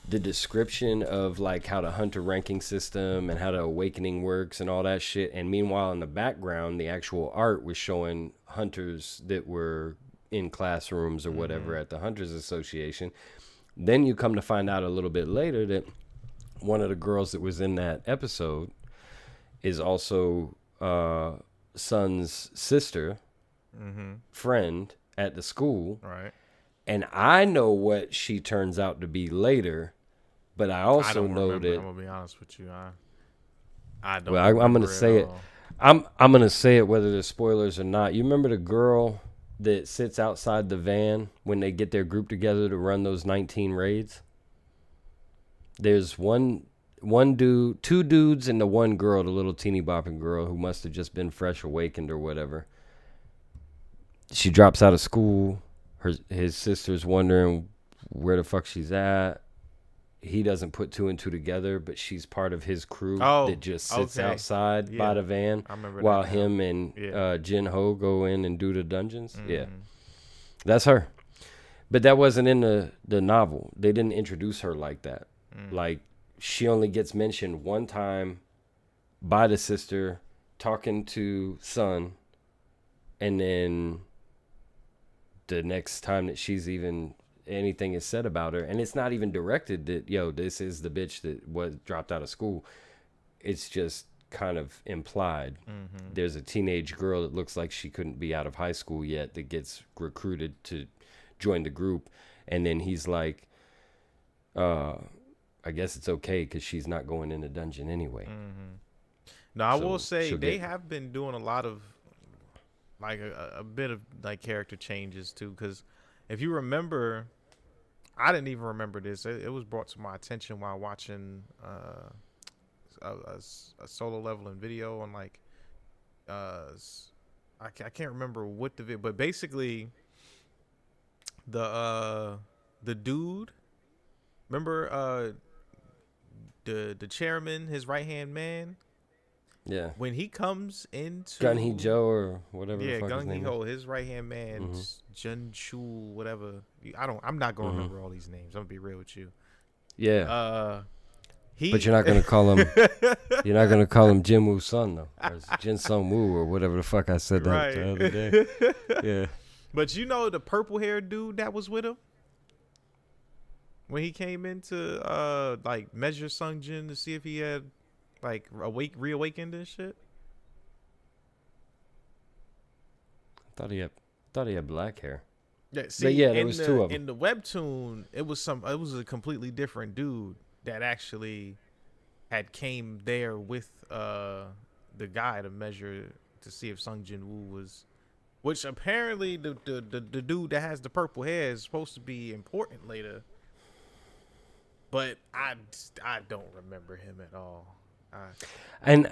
the description of like how the hunter ranking system and how the awakening works and all that shit. And meanwhile, in the background, the actual art was showing hunters that were in classrooms or whatever at the Hunters Association. Then you come to find out a little bit later that one of the girls that was in that episode is also Sun's sister, friend at the school. Right. And I know what she turns out to be later, but I also know that. I'm gonna be honest with you. I don't. Well, I'm gonna say it. I'm gonna say it whether there's spoilers or not. You remember the girl that sits outside the van when they get their group together to run those 19 raids? There's one dude, two dudes, and the one girl, the little teeny bopping girl who must have just been fresh awakened or whatever. She drops out of school. His sister's wondering where the fuck she's at. He doesn't put 2 and 2 together, but she's part of his crew that just sits outside by the van while him and Jin Ho go in and do the dungeons. Yeah, that's her. But that wasn't in the novel. They didn't introduce her like that. Like, she only gets mentioned one time by the sister talking to Sun, and then the next time that she's even anything is said about her, and it's not even directed that, yo, this is the bitch that was dropped out of school. It's just kind of implied. There's a teenage girl that looks like she couldn't be out of high school yet that gets recruited to join the group, and then he's like, I guess it's okay because she's not going in the dungeon anyway. Now, I will say they have been doing a lot of like a bit of like character changes too, because if you remember, I didn't even remember this. It was brought to my attention while watching a solo leveling video on like I can't remember what the video, but basically the dude, remember the chairman, his right hand man. Yeah. When he comes into Gun-Hee Joe or whatever. Yeah, the fuck Gung-Hee Ho, his right hand man, Jun Chu, whatever. I'm not gonna remember all these names. I'm gonna be real with you. Yeah. But you're not gonna call him. You're not gonna call him Jin Woo Sun though, or Jin Sun Woo or whatever the fuck I said that the other day. Yeah. But you know the purple haired dude that was with him when he came into like measure Sung Jin to see if he had like reawakened and shit. Thought he had black hair. Yeah, But see, yeah, there was two of them. in the webtoon, it was a completely different dude that actually had came there with the guy to measure to see if Sung Jin Woo was, which apparently the dude that has the purple hair is supposed to be important later. But I don't remember him at all. And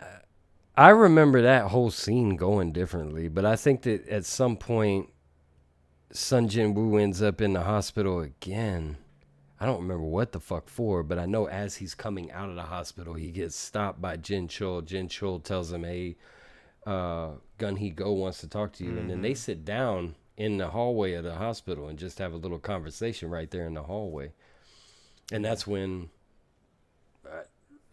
I remember that whole scene going differently, but I think that at some point, Sun Jin Woo ends up in the hospital again. I don't remember what the fuck for, but I know as he's coming out of the hospital, he gets stopped by Jin Chul. Jin Chul tells him, hey, Gun Hee Go wants to talk to you. And then they sit down in the hallway of the hospital and just have a little conversation right there in the hallway. And that's when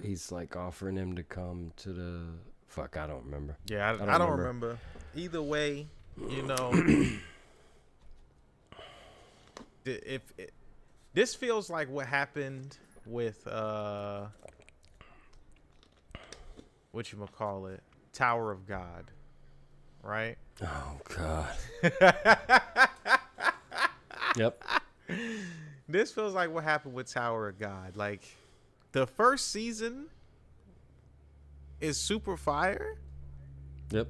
he's like offering him to come to the... Fuck, I don't remember. Yeah, I don't remember. Either way, you know... This feels like what happened with whatchamacallit, Tower of God, right? Oh God. Yep. This feels like what happened with Tower of God. Like, the first season is super fire. Yep.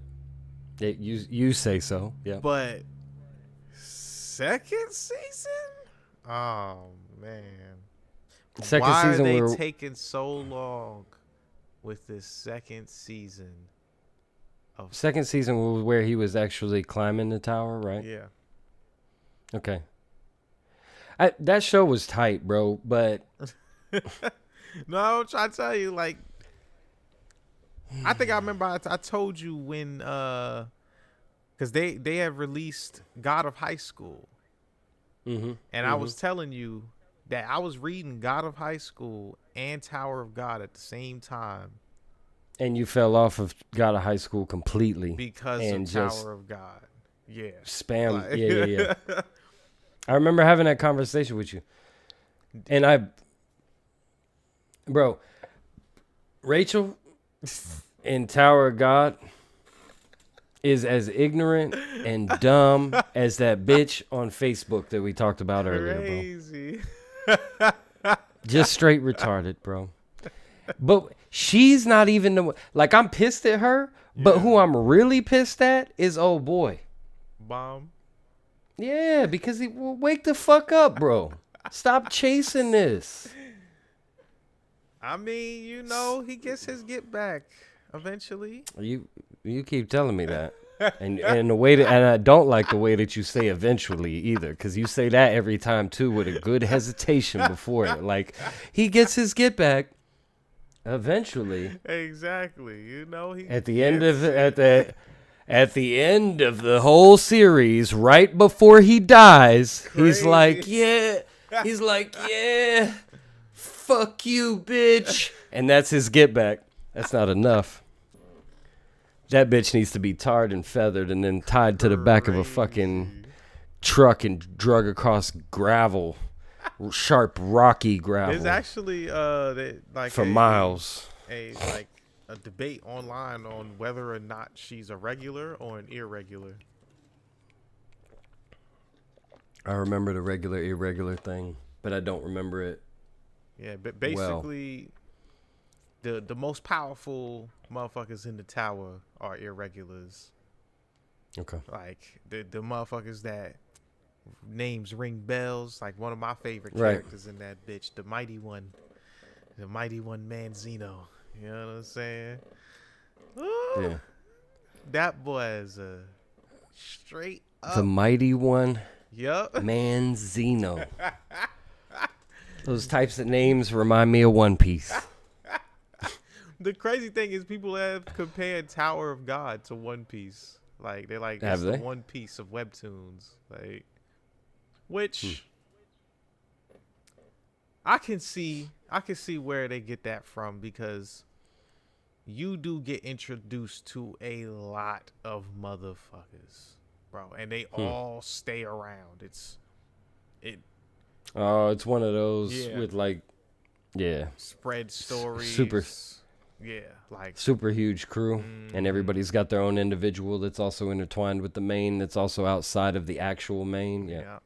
You say so. Yeah. But second season? Oh man. Second Why season are they taking so long with this second season of Second season was where he was actually climbing the tower, right? Yeah. Okay. That show was tight, bro, but No, I'm trying to tell you, like, I think I remember I told you when because they have released God of High School. And I was telling you that I was reading God of High School and Tower of God at the same time. And you fell off of God of High School completely Because and of just Tower of God. Yeah. Spam. Like- Yeah. I remember having that conversation with you. And bro, Rachel in Tower of God is as ignorant and dumb as that bitch on Facebook that we talked about earlier, bro. Crazy. Just straight retarded, bro. But she's not even the like I'm pissed at her, but who I'm really pissed at is old boy. Bomb. Yeah, because he well, wake the fuck up, bro. Stop chasing this. I mean, you know, he gets his get back eventually. You keep telling me that. And the way that, and I don't like the way that you say eventually either, because you say that every time too with a good hesitation before it. Like he gets his get back eventually. Exactly. You know, he At the end of at the end of the whole series, right before he dies, he's like, yeah. He's like, yeah. Fuck you, bitch. And that's his get back. That's not enough. That bitch needs to be tarred and feathered and then tied to the back of a fucking truck and drug across gravel, sharp, rocky gravel. There's actually like for miles. a debate online on whether or not she's a regular or an irregular. I remember the regular, irregular thing, but I don't remember it. Yeah, but basically, the most powerful motherfuckers in the tower are irregulars. Okay. Like the motherfuckers that names ring bells. Like one of my favorite Right. characters in that bitch, the mighty one Manzino. You know what I'm saying? Ooh, Yeah. that boy is a straight up. The mighty one, Yup. Manzino. Those types of names remind me of One Piece. The crazy thing is people have compared Tower of God to One Piece. Like they're like Have it's the they? One Piece of webtoons. Like which I can see where they get that from, because you do get introduced to a lot of motherfuckers, bro, and they all stay around. Oh, it's one of those Yeah. with like, yeah. Spread stories. Super. Yeah, like super huge crew, and everybody's got their own individual that's also intertwined with the main, that's also outside of the actual main. Yeah.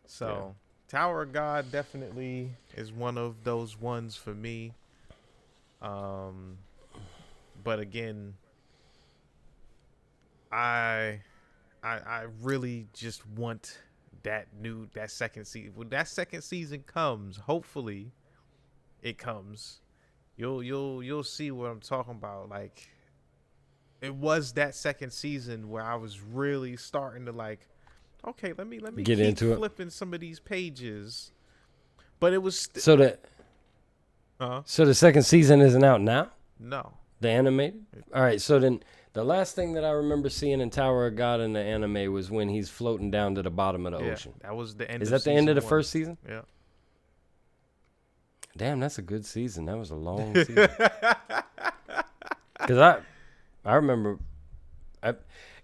So Tower of God definitely is one of those ones for me. But again, I really just want that second season. When that second season comes, hopefully it comes. You'll see what I'm talking about. Like, it was that second season where I was really starting to like, okay, let me Get keep into it. flipping some of these pages. But it was So the second season isn't out now? no. The animated? All right, so then the last thing that I remember seeing in Tower of God in the anime was when he's floating down to the bottom of the ocean. That was the end. Is of that the end of the season first season? one. Yeah. Damn, that's a good season. That was a long season. Because I remember,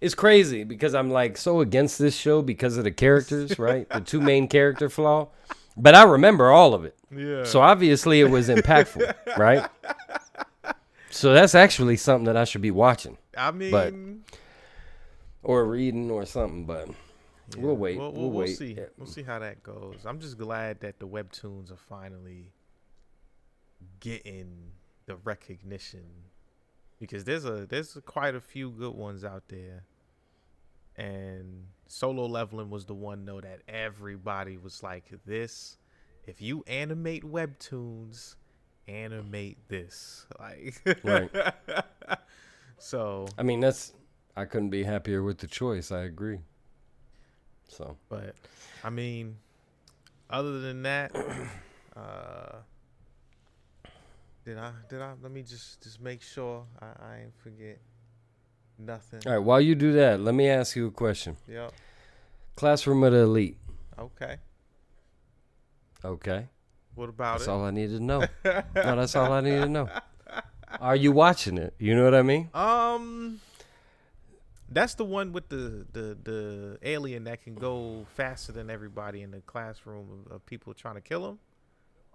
it's crazy because I'm like so against this show because of the characters, right? The two main character flaw. But I remember all of it. Yeah. So obviously it was impactful, right? So that's actually something that I should be watching. I mean, or reading or something, but we'll wait. We'll wait. see. Yeah. We'll see how that goes. I'm just glad that the webtoons are finally getting the recognition, because there's quite a few good ones out there. And Solo Leveling was the one though that everybody was like, this, if you animate webtoons, animate this. Like, Right. So I mean, I couldn't be happier with the choice. I agree. So, but I mean, other than that, did I let me just make sure I ain't forget nothing. all right, while you do that, let me ask you a question. Yep. Classroom of the Elite. Okay. Okay. What about That's it? all I need to know. No, that's all I need to know. Are you watching it? You know what I mean? That's the one with the alien that can go faster than everybody in the classroom of people trying to kill him.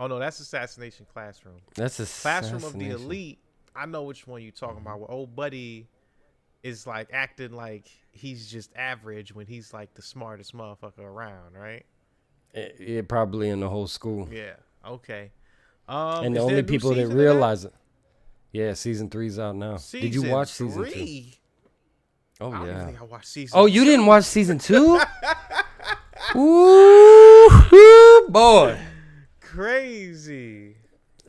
Oh no, that's Assassination Classroom. That's a Classroom of the Elite. I know which one you're talking about. Where old buddy is like acting like he's just average when he's like the smartest motherfucker around, right? It probably in the whole school. Yeah. Okay. And the is there only a new people that season of realize it. Yeah, season 3's out now. Did you Season watch season 2? 3? Oh, I don't even yeah. think I watched season. Oh, you 2. didn't watch season 2? Ooh, boy. Crazy.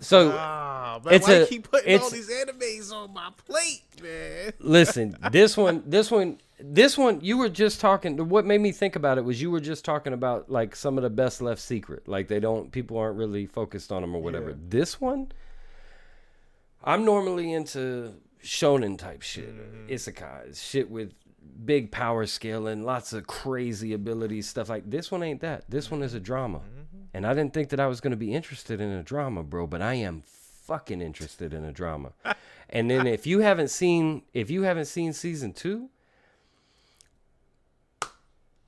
So, Man, it's why a- you keep putting it's- all these animes on my plate, man? listen, this one, you were just talking, what made me think about it was you were just talking about like some of the best left secret. Like people aren't really focused on them or whatever. Yeah. This one, I'm normally into shonen type shit, isekais, shit with big power scaling, lots of crazy abilities, stuff like this one ain't that. This one is a drama. And I didn't think that I was going to be interested in a drama, bro, but I am fucking interested in a drama. And then if you haven't seen season 2,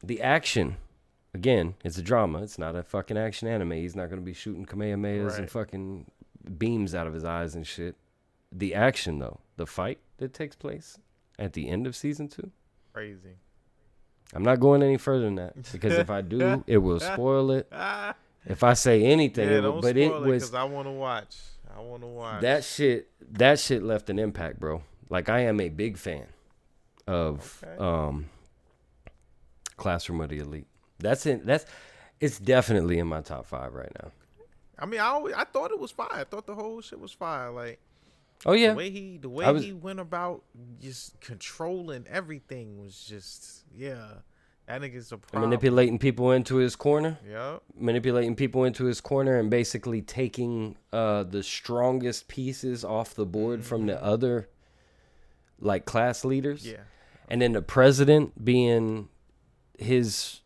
the action, again, it's a drama. It's not a fucking action anime. He's not going to be shooting Kamehamehas and Right. fucking beams out of his eyes and shit. The action, though, the fight that takes place at the end of season 2, Crazy. I'm not going any further than that because if I do, it will spoil it. If I say anything, Yeah, it will, don't but it spoil was because I want to watch. I want to watch. that shit left an impact, bro. Like I am a big fan of Okay. Classroom of the Elite. It's definitely in my top 5 right now. I mean, I thought it was fire. I thought the whole shit was fire. Like Oh yeah. the way he went about just controlling everything was just That nigga's a problem. Manipulating people into his corner. Yep. And basically taking the strongest pieces off the board from the other like class leaders. Yeah. And then the president being his,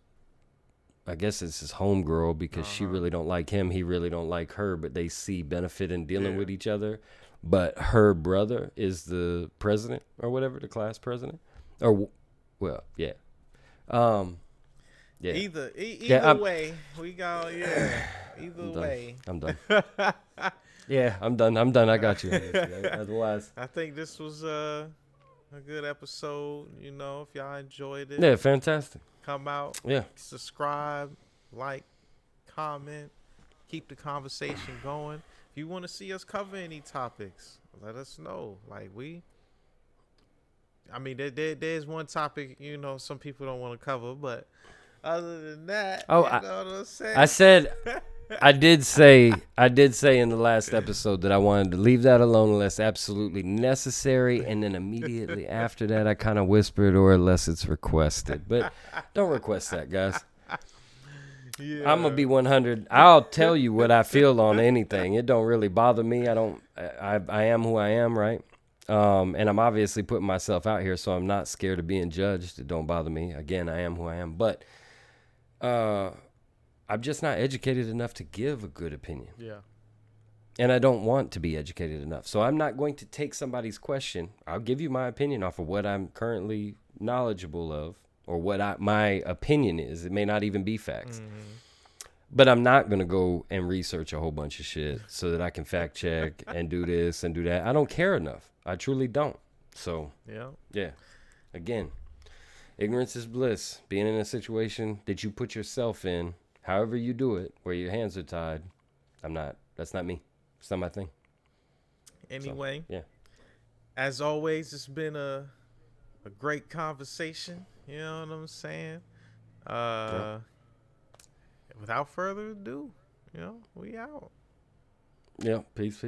I guess it's his homegirl because she really don't like him. He really don't like her, but they see benefit in dealing with each other. But her brother is the president or whatever, the class president. Or, well, yeah. Yeah. Either Yeah, way, we go. Yeah. Either I'm done. way. I'm done. Yeah, I'm done. I got you. Otherwise. I think this was a good episode. You know, if y'all enjoyed it, Yeah, fantastic. come out, Yeah. subscribe, like, comment, keep the conversation going. If you want to see us cover any topics, let us know. Like I mean, there's one topic, you know, some people don't want to cover, but other than that, Oh, you know what I'm saying? I said, I did say in the last episode that I wanted to leave that alone unless absolutely necessary, and then immediately after that, I kind of whispered, or unless it's requested. But don't request that, guys. Yeah. I'm gonna be 100. I'll tell you what I feel on anything. It don't really bother me. I am who I am, right? And I'm obviously putting myself out here, so I'm not scared of being judged. It don't bother me. Again, I am who I am, but I'm just not educated enough to give a good opinion. Yeah. And I don't want to be educated enough. So I'm not going to take somebody's question. I'll give you my opinion off of what I'm currently knowledgeable of, or what my opinion is. It may not even be facts. But I'm not going to go and research a whole bunch of shit so that I can fact check and do this and do that. I don't care enough. I truly don't. So, yeah. Again, ignorance is bliss. Being in a situation that you put yourself in, however you do it, where your hands are tied, that's not me. It's not my thing. Anyway, so, yeah. As always, it's been a great conversation. You know what I'm saying? Without further ado, you know, we out. Yeah, peace.